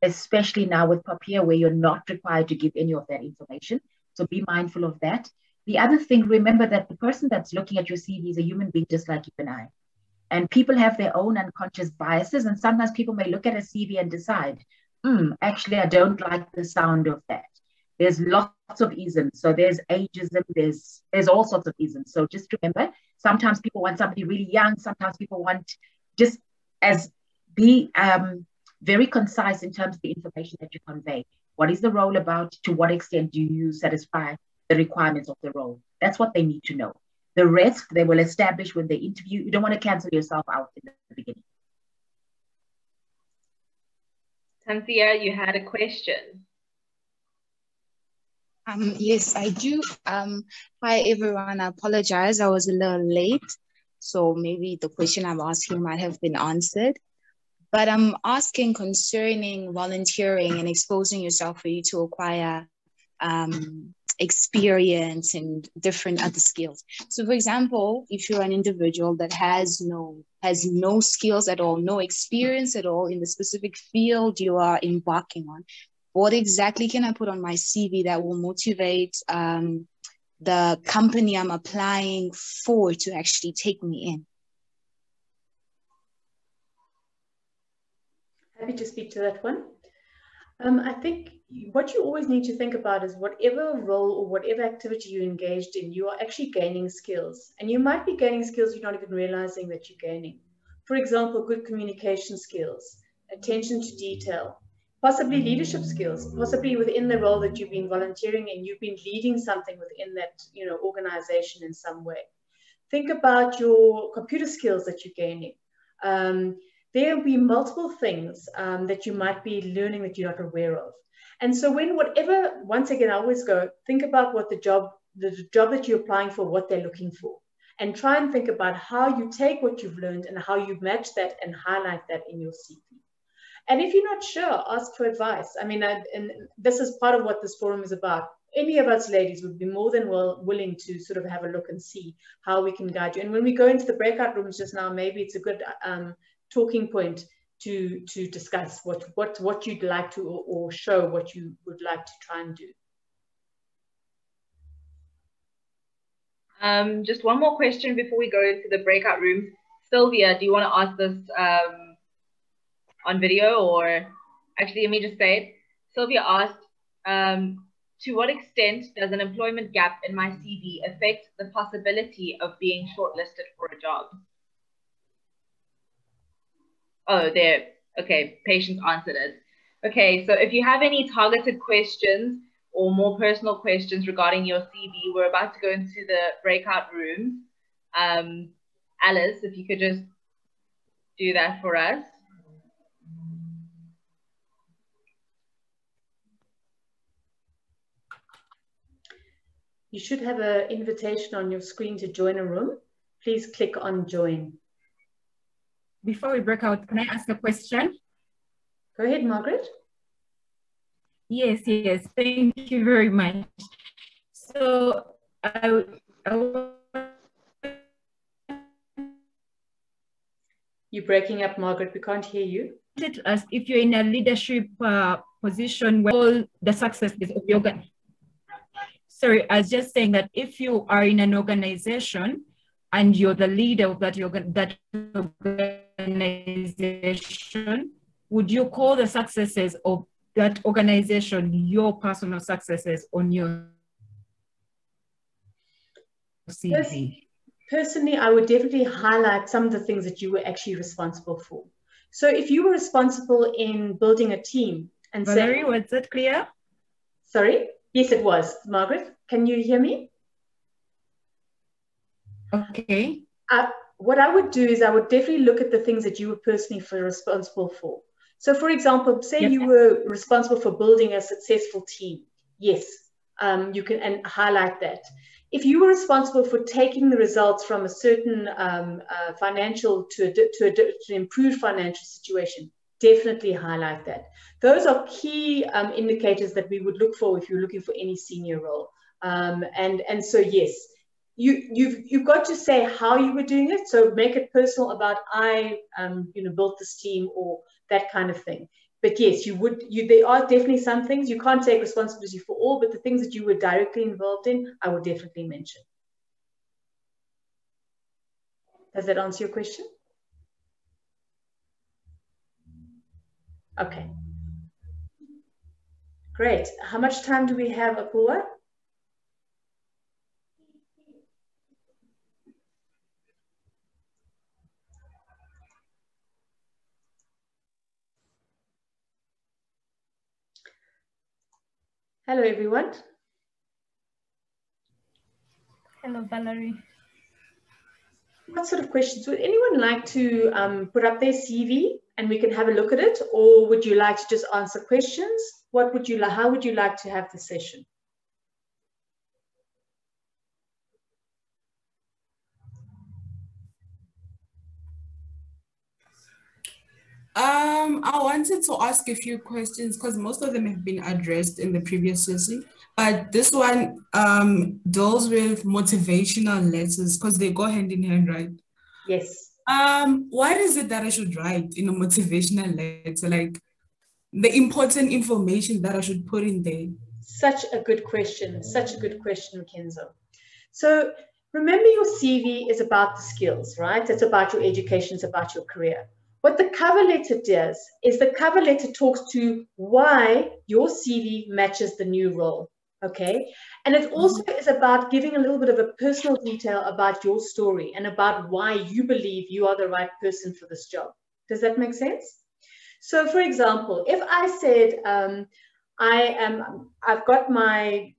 especially now with POPIA, where you're not required to give any of that information. So be mindful of that. The other thing, remember that the person that's looking at your CV is a human being just like you and I. And people have their own unconscious biases, and sometimes people may look at a CV and decide, actually, I don't like the sound of that. There's lots of isms. So there's ageism, there's all sorts of isms. So just remember, sometimes people want somebody really young, sometimes people want be very concise in terms of the information that you convey. What is the role about? To what extent do you satisfy the requirements of the role? That's what they need to know. The rest, they will establish when they interview. You don't want to cancel yourself out in the beginning.
Tanzia, you had a question.
Yes, I do. Hi, everyone. I apologize. I was a little late, so maybe the question I'm asking might have been answered. But I'm asking concerning volunteering and exposing yourself for you to acquire experience and different other skills. So, for example, if you're an individual that has no skills at all, no experience at all in the specific field you are embarking on, what exactly can I put on my CV that will motivate the company I'm applying for to actually take me in?
Happy to speak to that one. I think what you always need to think about is whatever role or whatever activity you're engaged in, you are actually gaining skills. And you might be gaining skills you're not even realizing that you're gaining. For example, good communication skills, attention to detail, possibly leadership skills, possibly within the role that you've been volunteering in, you've been leading something within that organization in some way. Think about your computer skills that you're gaining. There will be multiple things that you might be learning that you're not aware of. And so once again, I always go, think about what the job that you're applying for, what they're looking for, and try and think about how you take what you've learned and how you match that and highlight that in your CV. And if you're not sure, ask for advice. I mean, and this is part of what this forum is about. Any of us ladies would be more than willing to sort of have a look and see how we can guide you. And when we go into the breakout rooms just now, maybe it's a good talking point to discuss what you'd like to or show what you would like to try and do.
Just one more question before we go into the breakout rooms. Sylvia, do you want to ask this on video, or actually let me just say it. Sylvia asked, to what extent does an employment gap in my CV affect the possibility of being shortlisted for a job? Oh, there. Okay, Patience answered it. Okay, so if you have any targeted questions or more personal questions regarding your CV, we're about to go into the breakout rooms. Alice, if you could just do that for us.
You should have an invitation on your screen to join a room. Please click on join.
Before we break out, can I ask a question?
Go ahead, Margaret.
Yes, thank you very much. So
You're breaking up, Margaret. We can't hear you.
As if you're in a leadership position where all the success is of your sorry, I was just saying that if you are in an organization and you're the leader of that organization, would you call the successes of that organization your personal successes on your CV?
Personally, I would definitely highlight some of the things that you were actually responsible for. So if you were responsible in building a team and
Valerie, was that clear?
Sorry? Yes, it was. Margaret, can you hear me?
Okay.
what I would do is I would definitely look at the things that you were personally responsible for. So for example, say you were responsible for building a successful team. Yes, you can and highlight that. If you were responsible for taking the results from a certain financial to improved financial situation, definitely highlight that. Those are key indicators that we would look for if you're looking for any senior role. And so yes, you've got to say how you were doing it. So make it personal about I built this team or that kind of thing. But yes, there are definitely some things you can't take responsibility for all, but the things that you were directly involved in, I would definitely mention. Does that answer your question? Okay. Great. How much time do we have, Apurva? Hello, everyone.
Hello, Valerie.
What sort of questions? Would anyone like to put up their CV and we can have a look at it? Or would you like to just answer questions? What would you like? How would you like to have the session?
I wanted to ask a few questions because most of them have been addressed in the previous session. But this one deals with motivational letters because they go hand in hand, right?
Yes.
What is it that I should write in a motivational letter? Like the important information that I should put in there?
Such a good question. Such a good question, Kenzo. So remember, your CV is about the skills, right? It's about your education. It's about your career. What the cover letter does is the cover letter talks to why your CV matches the new role, okay? And it also is about giving a little bit of a personal detail about your story and about why you believe you are the right person for this job. Does that make sense? So for example, if I said, I've got my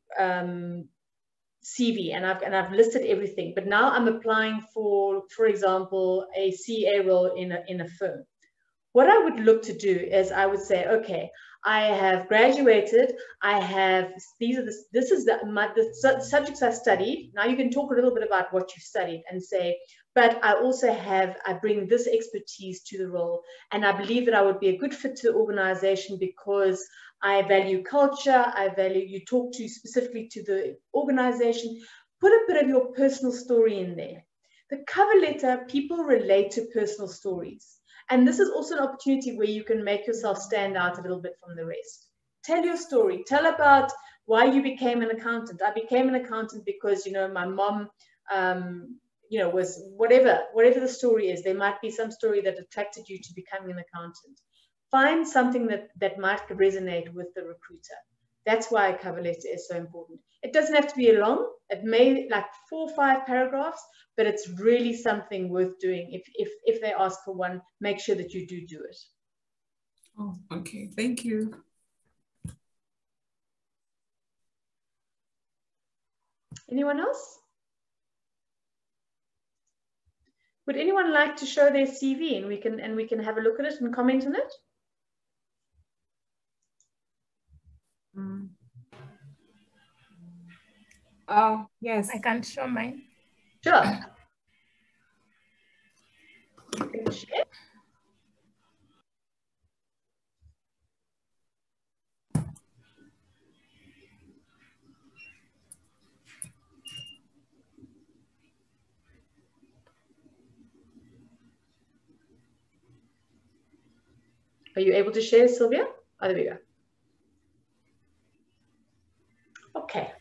CV and I've listed everything, but now I'm applying for example, a CA role in a firm. What I would look to do is I would say, okay, I have graduated. I have this is the subjects I studied. Now you can talk a little bit about what you studied and say, but I also I bring this expertise to the role, and I believe that I would be a good fit to the organization because I value culture. You talk specifically to the organization. Put a bit of your personal story in there. The cover letter, people relate to personal stories. And this is also an opportunity where you can make yourself stand out a little bit from the rest. Tell your story. Tell about why you became an accountant. I became an accountant because, my mom, was whatever the story is. There might be some story that attracted you to becoming an accountant. Find something that might resonate with the recruiter. That's why a cover letter is so important. It doesn't have to be long. It may like 4 or 5 paragraphs, but it's really something worth doing. If they ask for one, make sure that you do it.
Oh, okay. Thank you.
Anyone else? Would anyone like to show their CV and we can have a look at it and comment on it?
Yes.
I can show mine.
Sure. You can share. Are you able to share, Sylvia? Oh, there we go. Okay.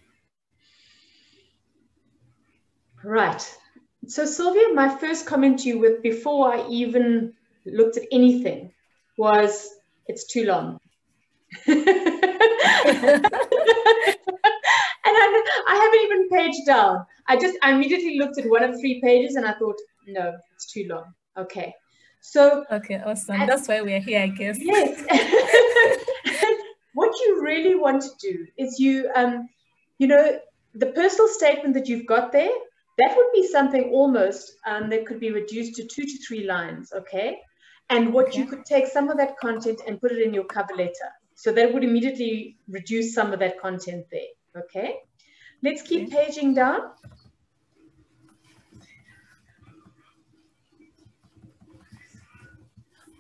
Right. So Sylvia, my first comment to you before I even looked at anything was, it's too long. And I haven't even paged down. I immediately looked at one of 3 pages and I thought, no, it's too long. Okay. So
okay, awesome. That's why we're here, I guess.
Yes. What you really want to do is the personal statement that you've got there, That would be something almost that could be reduced to 2 to 3 lines, okay? And what you could take some of that content and put it in your cover letter. So that would immediately reduce some of that content there, okay? Let's keep paging down.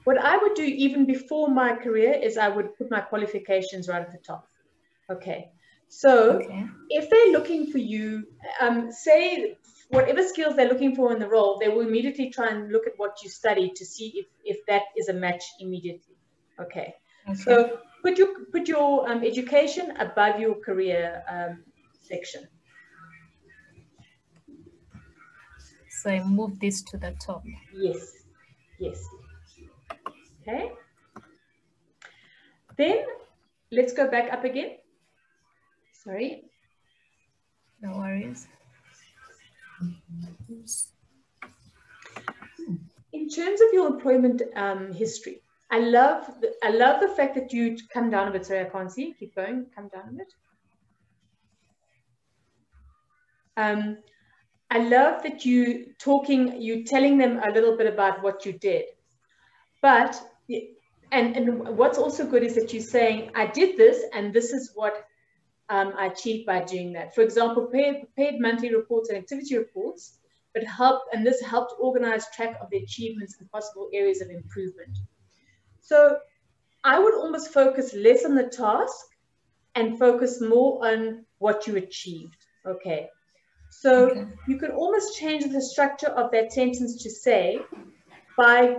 What I would do even before my career is I would put my qualifications right at the top. Okay, so if they're looking for you, say whatever skills they're looking for in the role, they will immediately try and look at what you studied to see if that is a match immediately. Okay, so put your education above your career section.
So I move this to the top.
Yes, yes. Okay. Then let's go back up again. Sorry.
No worries.
In terms of your employment history, I love the fact that you come down a bit. Sorry, I can't see. Keep going. Come down a bit. I love that you telling them a little bit about what you did, but and what's also good is that you're saying I did this and this is what I achieved by doing that. For example, prepared monthly reports and activity reports, this helped organize track of the achievements and possible areas of improvement. So I would almost focus less on the task and focus more on what you achieved. Okay. So you can almost change the structure of that sentence to say, by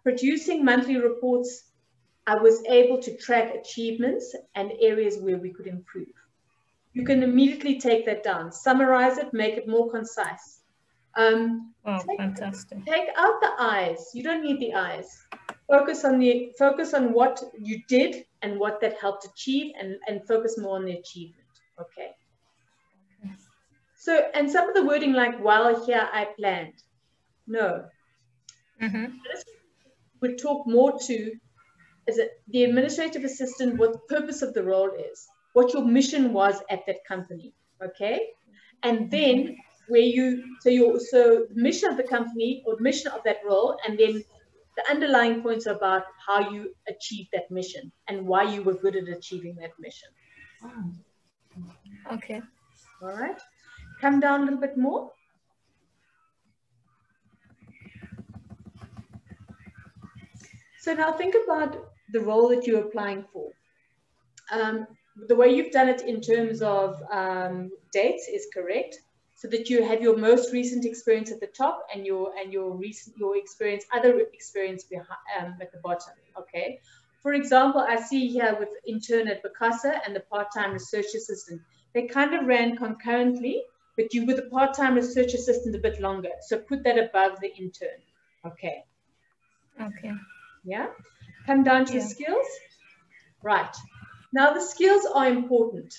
producing monthly reports, I was able to track achievements and areas where we could improve. You can immediately take that down, summarize it, make it more concise.
Fantastic.
Take out the I's. You don't need the I's. Focus on what you did and what that helped achieve, and focus more on the achievement. Okay. So, and some of the wording like, while here I planned. No. Would talk more to is it the administrative assistant, what the purpose of the role is, what your mission was at that company, okay? And then so the mission of the company or the mission of that role, and then the underlying points about how you achieved that mission and why you were good at achieving that mission.
Okay.
All right. Come down a little bit more. So now think about the role that you're applying for. The way you've done it in terms of dates is correct, so that you have your most recent experience at the top and your other experience behind, at the bottom. Okay. For example, I see here with intern at Bacasa and the part-time research assistant, they kind of ran concurrently, but you were the part-time research assistant a bit longer. So put that above the intern. Okay.
Okay.
Yeah. Come down to the skills. Right. Now the skills are important.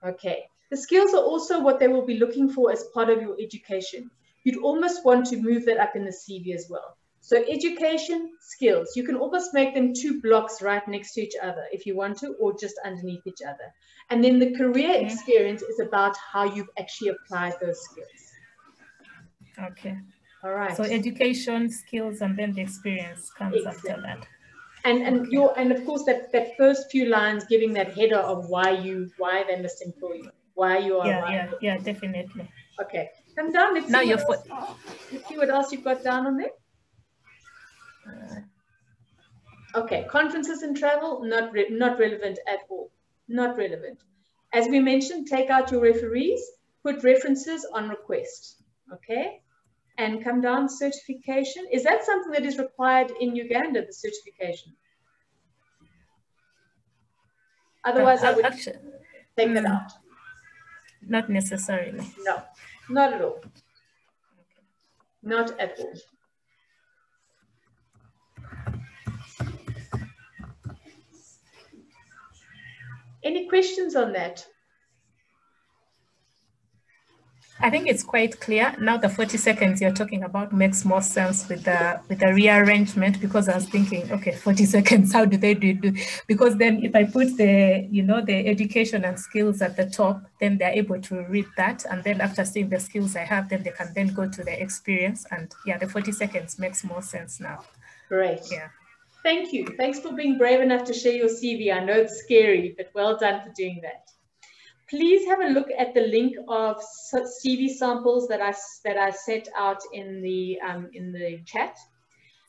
Okay. The skills are also what they will be looking for as part of your education. You'd almost want to move that up in the CV as well. So education, skills, you can almost make them 2 blocks right next to each other if you want to, or just underneath each other. And then the career experience is about how you've actually applied those skills.
Okay.
All right.
So education, skills, and then the experience comes after that.
And of course that first few lines giving that header of why they must employ you, why you are.
Yeah, definitely.
Okay. Come down. Let's see what else you've got down on there. Okay, conferences and travel, not relevant at all. Not relevant. As we mentioned, take out your referees, put references on request. Okay, and come down certification. Is that something that is required in Uganda, the certification? Otherwise, I would take that out.
Not necessarily.
No, not at all. Not at all. Any questions on that?
I think it's quite clear now. The 40 seconds you're talking about makes more sense with the rearrangement, because I was thinking, okay, 40 seconds, how do they do? Because then if I put the, the education and skills at the top, then they're able to read that. And then after seeing the skills I have, then they can then go to the experience. And yeah, the 40 seconds makes more sense now.
Great.
Yeah.
Thank you. Thanks for being brave enough to share your CV. I know it's scary, but well done for doing that. Please have a look at the link of CV samples that I sent out in the chat.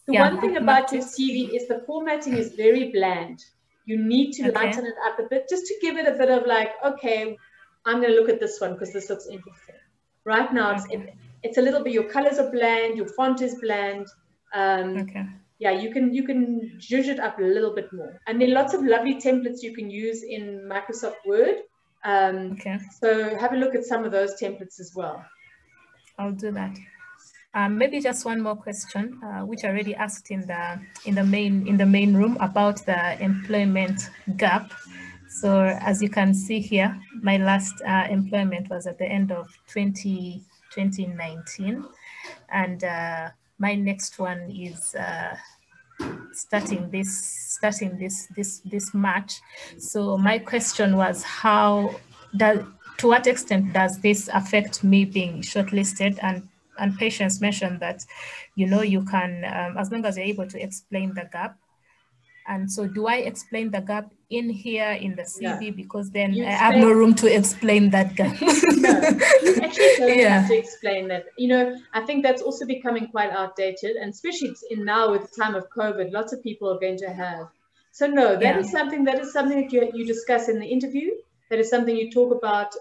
The one thing about your CV is the formatting is very bland. You need to lighten it up a bit, just to give it a bit of like, okay, I'm going to look at this one because this looks interesting. Right now, it's a little bit, your colors are bland, your font is bland. Yeah, you can zhuzh it up a little bit more. And there are lots of lovely templates you can use in Microsoft Word. So have a look at some of those templates as well.
I'll do that. Maybe just one more question, which I already asked in the main room about the employment gap. So as you can see here, my last employment was at the end of 2019, and my next one is starting this March. So my question was, to what extent does this affect me being shortlisted? And Patience mentioned that, you can, as long as you're able to explain the gap. And so do I explain the gap in here in the CV? No. Because then I have no room to explain that gap.
No, you actually don't have to explain that. I think that's also becoming quite outdated, and especially now with the time of COVID, lots of people are going to have. So no, that is something that you discuss in the interview. That is something you talk about.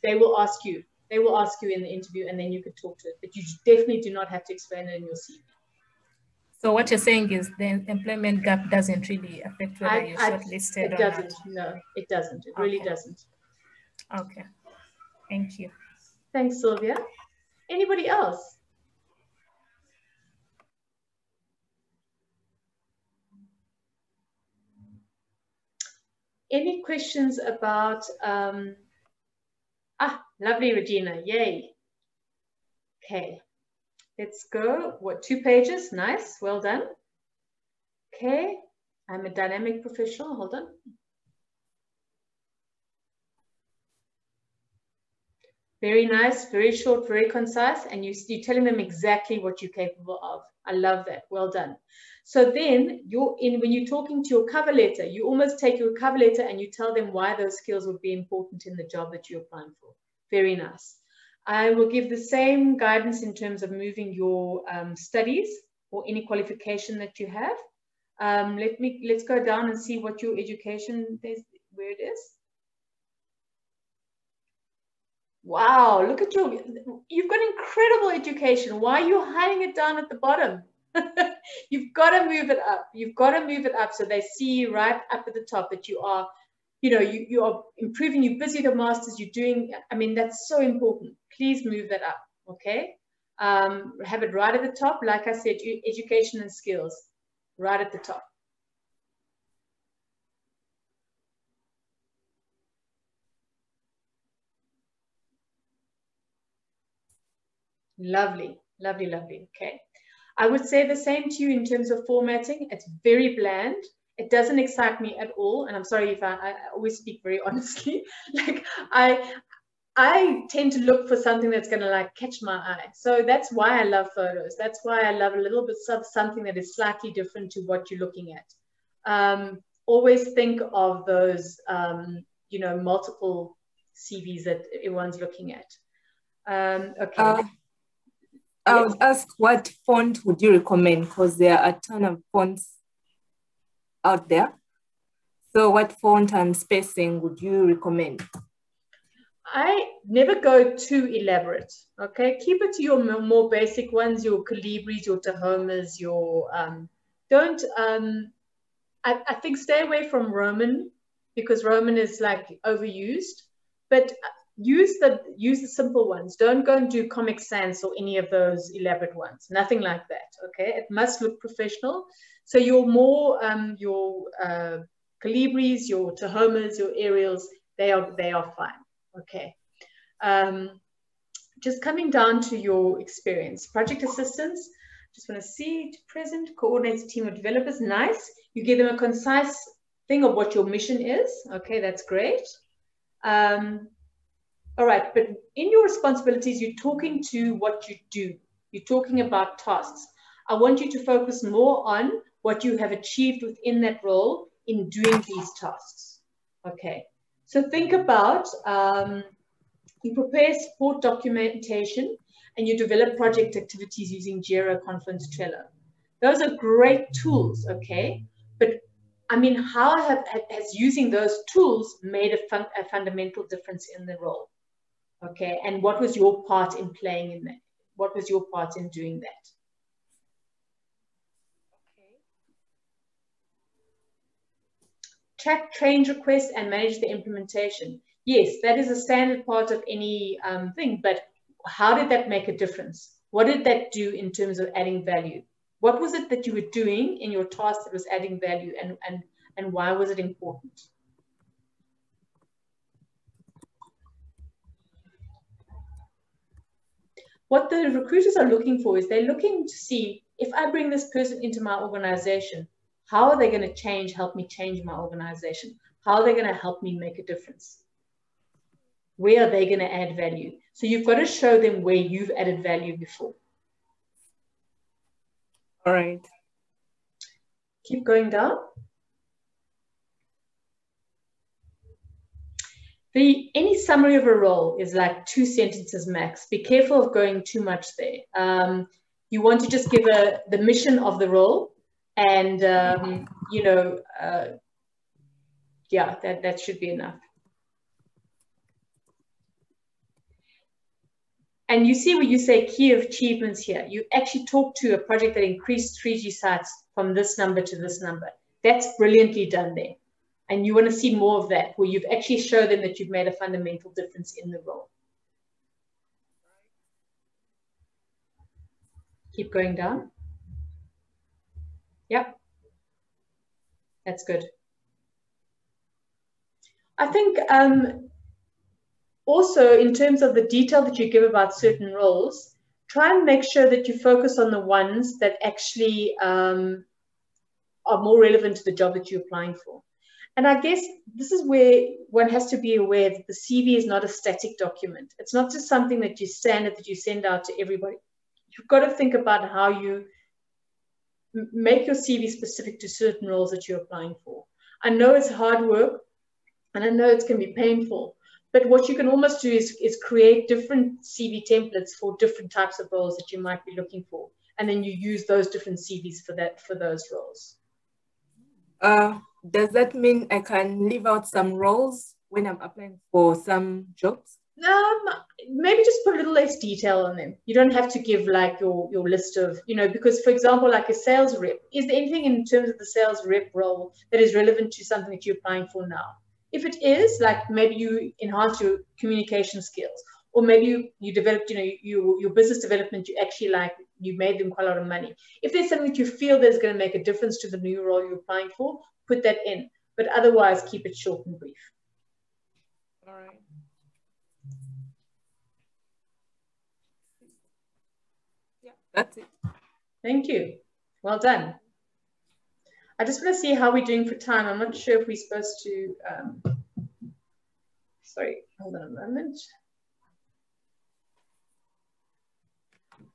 They will ask you. They will ask you in the interview, and then you could talk to it. But you definitely do not have to explain it in your CV.
So what you're saying is the employment gap doesn't really affect whether you're shortlisted or not?
It doesn't. No, it doesn't. It really doesn't.
Okay. Thank you.
Thanks, Sylvia. Anybody else? Any questions about... lovely, Regina. Yay. Okay. Let's go. 2 pages? Nice. Well done. Okay. I'm a dynamic professional. Hold on. Very nice, very short, very concise, and you're telling them exactly what you're capable of. I love that. Well done. So then when you're talking to your cover letter, you almost take your cover letter and you tell them why those skills would be important in the job that you're applying for. Very nice. I will give the same guidance in terms of moving your studies or any qualification that you have. Let's go down and see what your education is, where it is. Wow, look at you've got incredible education. Why are you hiding it down at the bottom? You've got to move it up. You've got to move it up so they see right up at the top that you are, you are improving, you're busy with the masters, you're doing, that's so important. Please move that up, okay? Have it right at the top. Like I said, education and skills, right at the top. Lovely, lovely, lovely. Okay. I would say the same to you in terms of formatting. It's very bland. It doesn't excite me at all. And I'm sorry if I always speak very honestly. Like I tend to look for something that's going to like catch my eye. So that's why I love photos. That's why I love a little bit of something that is slightly different to what you're looking at. Always think of those, multiple CVs that everyone's looking at. Okay.
I would ask, what font would you recommend? Because there are a ton of fonts out there. So what font and spacing would you recommend?
I never go too elaborate, okay? Keep it to your more basic ones, your Calibris, your Tahomas, your, I think stay away from Roman, because Roman is like overused, but use the simple ones. Don't go and do Comic Sans or any of those elaborate ones. Nothing like that. Okay, it must look professional. So your more your Calibris, your Tahomas, your Arials, they are fine. Okay. just coming down to your experience. Project assistants, just want to see, present, coordinates a team of developers, nice. You give them a concise thing of what your mission is. Okay, that's great. All right, but in your responsibilities, you're talking to what you do. You're talking about tasks. I want you to focus more on what you have achieved within that role in doing these tasks. Okay, so think about, you prepare support documentation and you develop project activities using Jira, Confluence, Trello. Those are great tools, okay? But I mean, how has using those tools made a fundamental difference in the role? Okay, and what was your part in playing in that? What was your part in doing that? Track change requests and manage the implementation. Yes, that is a standard part of any thing, but how did that make a difference? What did that do in terms of adding value? What was it that you were doing in your task that was adding value, and why was it important? What the recruiters are looking for is they're looking to see, if I bring this person into my organization, how are they going to help me change my organization? How are they going to help me make a difference? Where are they going to add value? So you've got to show them where you've added value before.
All right.
Keep going down. Any summary of a role is like 2 sentences max. Be careful of going too much there. You want to just give the mission of the role, and you know, yeah, that should be enough. And you see where you say key achievements here. You actually talk to a project that increased 3G sites from this number to this number. That's brilliantly done there. And you want to see more of that, where you've actually showed them that you've made a fundamental difference in the role. Keep going down. Yep. That's good. I think also in terms of the detail that you give about certain roles, try and make sure that you focus on the ones that actually are more relevant to the job that you're applying for. And I guess this is where one has to be aware that the CV is not a static document. It's not just something that you standard that you send out to everybody. You've got to think about how you make your CV specific to certain roles that you're applying for. I know it's hard work, and I know it's going to be painful, but what you can almost do is create different CV templates for different types of roles that you might be looking for. And then you use those different CVs for those roles.
Does that mean I can leave out some roles when I'm applying for some jobs?
Maybe just put a little less detail on them. You don't have to give like your list of, you know, because for example, like a sales rep, is there anything in terms of the sales rep role that is relevant to something that you're applying for now? If it is, like maybe you enhance your communication skills, or maybe you developed, you know, your business development, you actually like, you made them quite a lot of money. If there's something that you feel that's going to make a difference to the new role you're applying for, put that in. But otherwise, keep it short and brief.
All right. Yeah, that's it.
Thank you. Well done. I just want to see how we're doing for time. I'm not sure if we're supposed to, sorry, hold on a moment.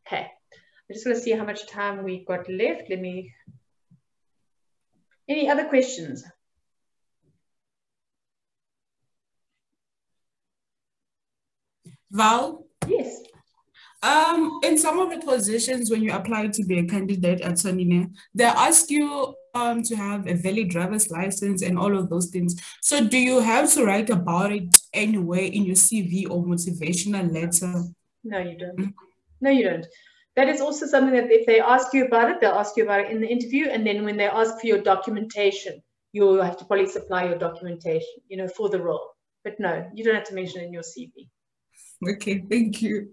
Okay, I just want to see how much time we've got left. Any other questions?
Val?
Yes.
In some of the positions, when you apply to be a candidate at Sonine, they ask you to have a valid driver's license and all of those things. So do you have to write about it anyway in your CV or motivational letter?
No, you don't. No, you don't. That is also something that if they ask you about it, they'll ask you about it in the interview. And then when they ask for your documentation, you'll have to probably supply your documentation, you know, for the role. But no, you don't have to mention it in your CV.
Okay, thank you.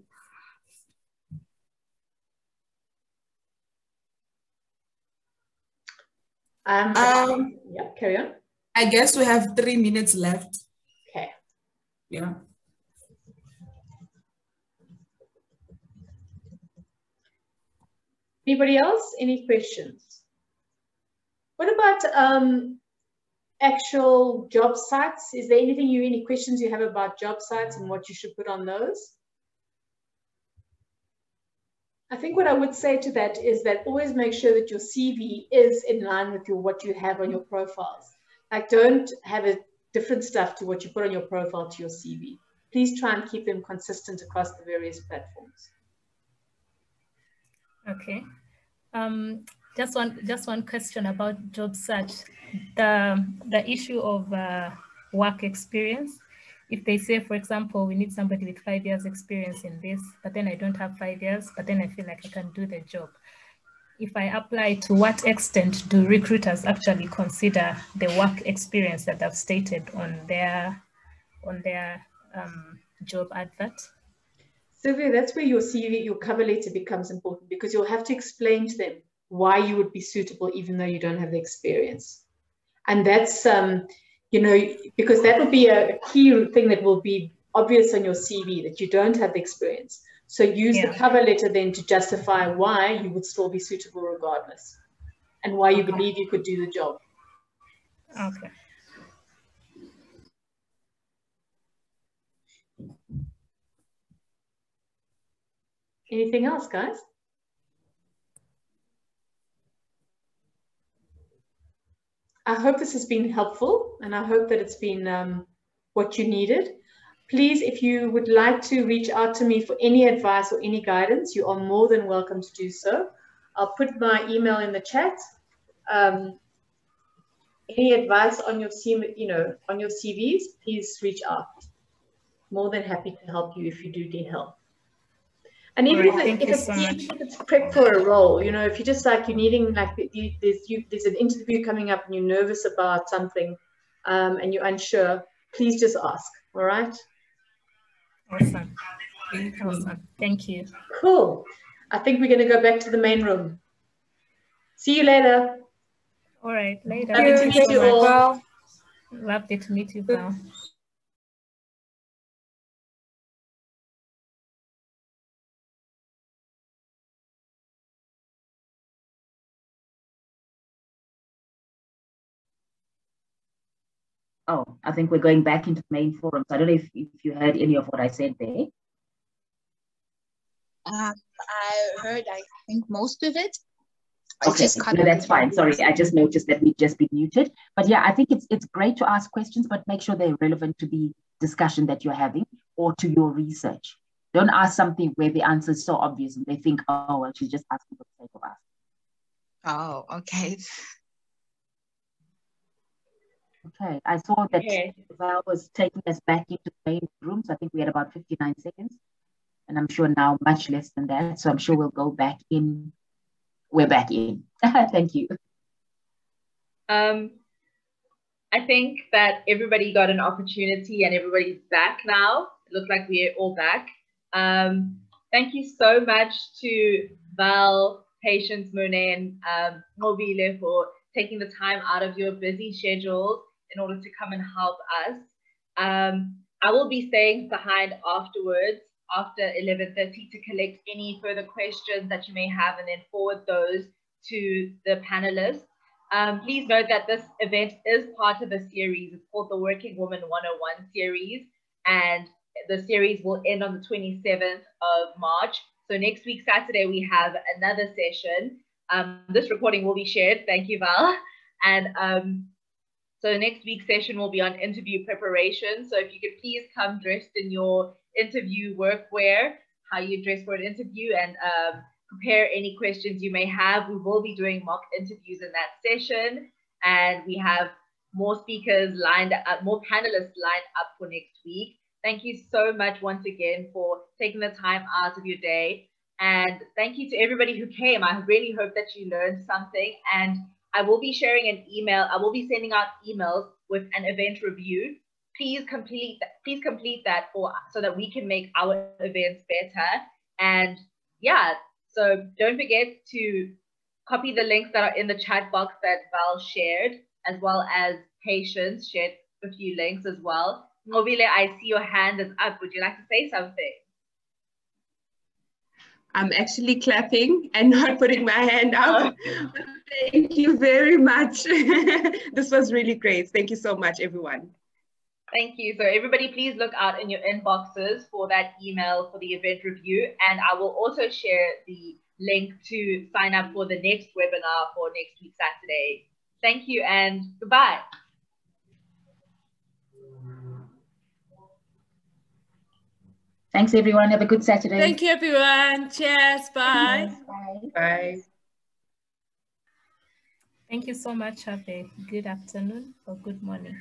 Yeah, carry on.
I guess we have 3 minutes left.
Okay.
Yeah.
Anybody else? Any questions? What about actual job sites? Is there any questions you have about job sites and what you should put on those? I think what I would say to that is that always make sure that your CV is in line with what you have on your profiles. Like, don't have a different stuff to what you put on your profile to your CV. Please try and keep them consistent across the various platforms.
Okay. Just one question about job search. The issue of work experience. If they say, for example, we need somebody with 5 years experience in this, but then I don't have 5 years, but then I feel like I can do the job. If I apply, to what extent do recruiters actually consider the work experience that they've stated on their job advert?
Sylvia, that's where your CV, your cover letter becomes important, because you'll have to explain to them why you would be suitable even though you don't have the experience. And that's, you know, because that will be a key thing that will be obvious on your CV, that you don't have the experience. So use the cover letter then to justify why you would still be suitable regardless, and why you believe you could do the job.
Okay.
Anything else, guys? I hope this has been helpful, and I hope that it's been what you needed. Please, if you would like to reach out to me for any advice or any guidance, you are more than welcome to do so. I'll put my email in the chat. Any advice on your CV, on your CVs, please reach out. More than happy to help you if you do need help. And even if it's prep for a role, if you're just like, you're needing, like, there's an interview coming up and you're nervous about something, and you're unsure, please just ask. All right.
Awesome. Awesome. Thank you.
Cool. I think we're going to go back to the main room. See you later.
All right. Later.
Lovely to meet you all.
Lovely to meet you, Val.
Oh, I think we're going back into the main forum. So I don't know if you heard any of what I said there.
I heard, I think, most of it.
Okay, no, that's fine. Sorry, I just noticed that we'd just been muted. But yeah, I think it's great to ask questions, but make sure they're relevant to the discussion that you're having or to your research. Don't ask something where the answer is so obvious and they think, oh, well, she's just asking for the sake of asking.
Oh, okay.
Okay, I saw that Val was taking us back into the main room. So I think we had about 59 seconds. And I'm sure now much less than that. So I'm sure we'll go back in. We're back in. Thank you.
I think that everybody got an opportunity and everybody's back now. It looks like we're all back. Thank you so much to Val, Patience, Monet, and Mobile for taking the time out of your busy schedules in order to come and help us. I will be staying behind afterwards, after 11:30, to collect any further questions that you may have and then forward those to the panelists. Please note that this event is part of a series. It's called the Working Woman 101 series, and the series will end on the 27th of March. So next week, Saturday, we have another session. This recording will be shared. Thank you, Val. And so next week's session will be on interview preparation. So if you could please come dressed in your interview workwear, how you dress for an interview, and prepare any questions you may have. We will be doing mock interviews in that session, and we have more speakers lined up, more panelists lined up for next week. Thank you so much once again for taking the time out of your day. And thank you to everybody who came. I really hope that you learned something. And I will be sharing an email. I will be sending out emails with an event review. Please complete that so that we can make our events better. And yeah, so don't forget to copy the links that are in the chat box that Val shared, as well as Patience shared a few links as well. Mobile, I see your hand is up. Would you like to say something?
I'm actually clapping and not putting my hand up. Thank you very much. This was really great. Thank you so much, everyone.
Thank you. So everybody, please look out in your inboxes for that email for the event review. And I will also share the link to sign up for the next webinar for next week, Saturday. Thank you and goodbye.
Thanks, everyone. Have a good Saturday.
Thank you, everyone. Cheers. Bye.
Bye.
Bye.
Thank you so much. Have a good afternoon or good morning.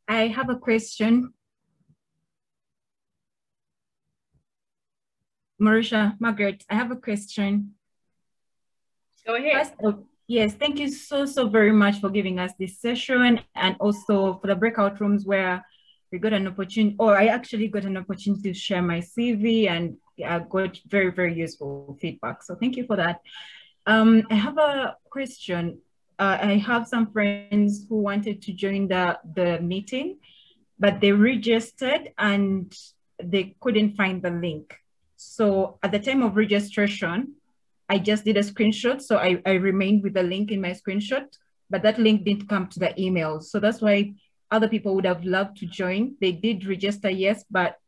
I have a question. Marisha, Margaret, I have a question.
Go ahead.
Yes, thank you so very much for giving us this session and also for the breakout rooms where we got an opportunity, or I actually got an opportunity to share my CV and I got very useful feedback. So thank you for that. I have a question. I have some friends who wanted to join the meeting, but they registered and they couldn't find the link. So at the time of registration, I just did a screenshot. So I remained with the link in my screenshot, but that link didn't come to the email. So that's why other people would have loved to join. They did register, yes, but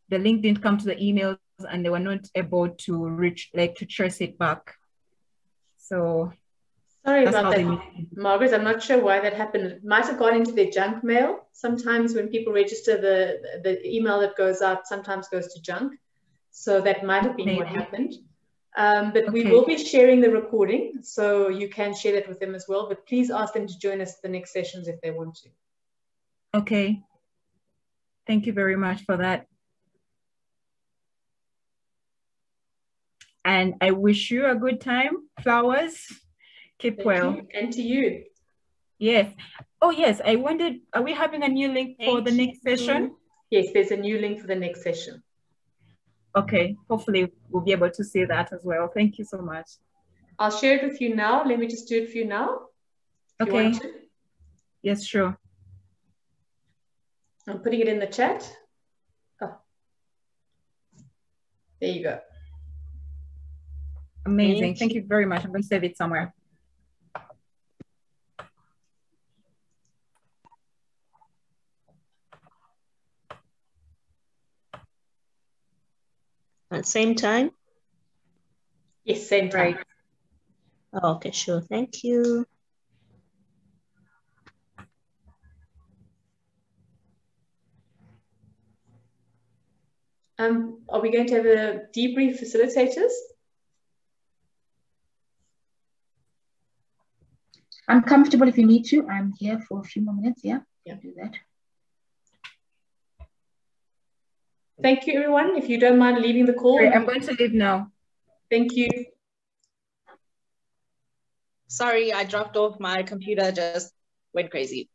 the link didn't come to the emails and they were not able to reach, like to trace it back. So
sorry about that, Margaret. I'm not sure why that happened. It might have gone into their junk mail. Sometimes when people register, the email that goes out sometimes goes to junk. So that might have been what happened. But we will be sharing the recording, so you can share that with them as well. But please ask them to join us at the next sessions if they want to.
Okay. Thank you very much for that. And I wish you a good time. Flowers. Keep well.
And to you.
Yes. Oh, yes. I wondered, are we having a new link for the next session?
Yes, there's a new link for the next session.
Okay. Hopefully we'll be able to see that as well. Thank you so much.
I'll share it with you now. Let me just do it for you now. If you want to.
Yes, sure.
I'm putting it in the chat. Oh. There you go.
Amazing. Thank you very much. I'm going to save it somewhere.
At same time?
Yes, same time.
Right.
Oh, okay, sure. Thank you.
Are we going to have a debrief facilitators?
I'm comfortable if you need to. I'm here for a few more minutes. Yeah, do that.
Thank you, everyone. If you don't mind leaving the call.
Great. I'm going to leave now.
Thank you.
Sorry, I dropped off. My computer just went crazy.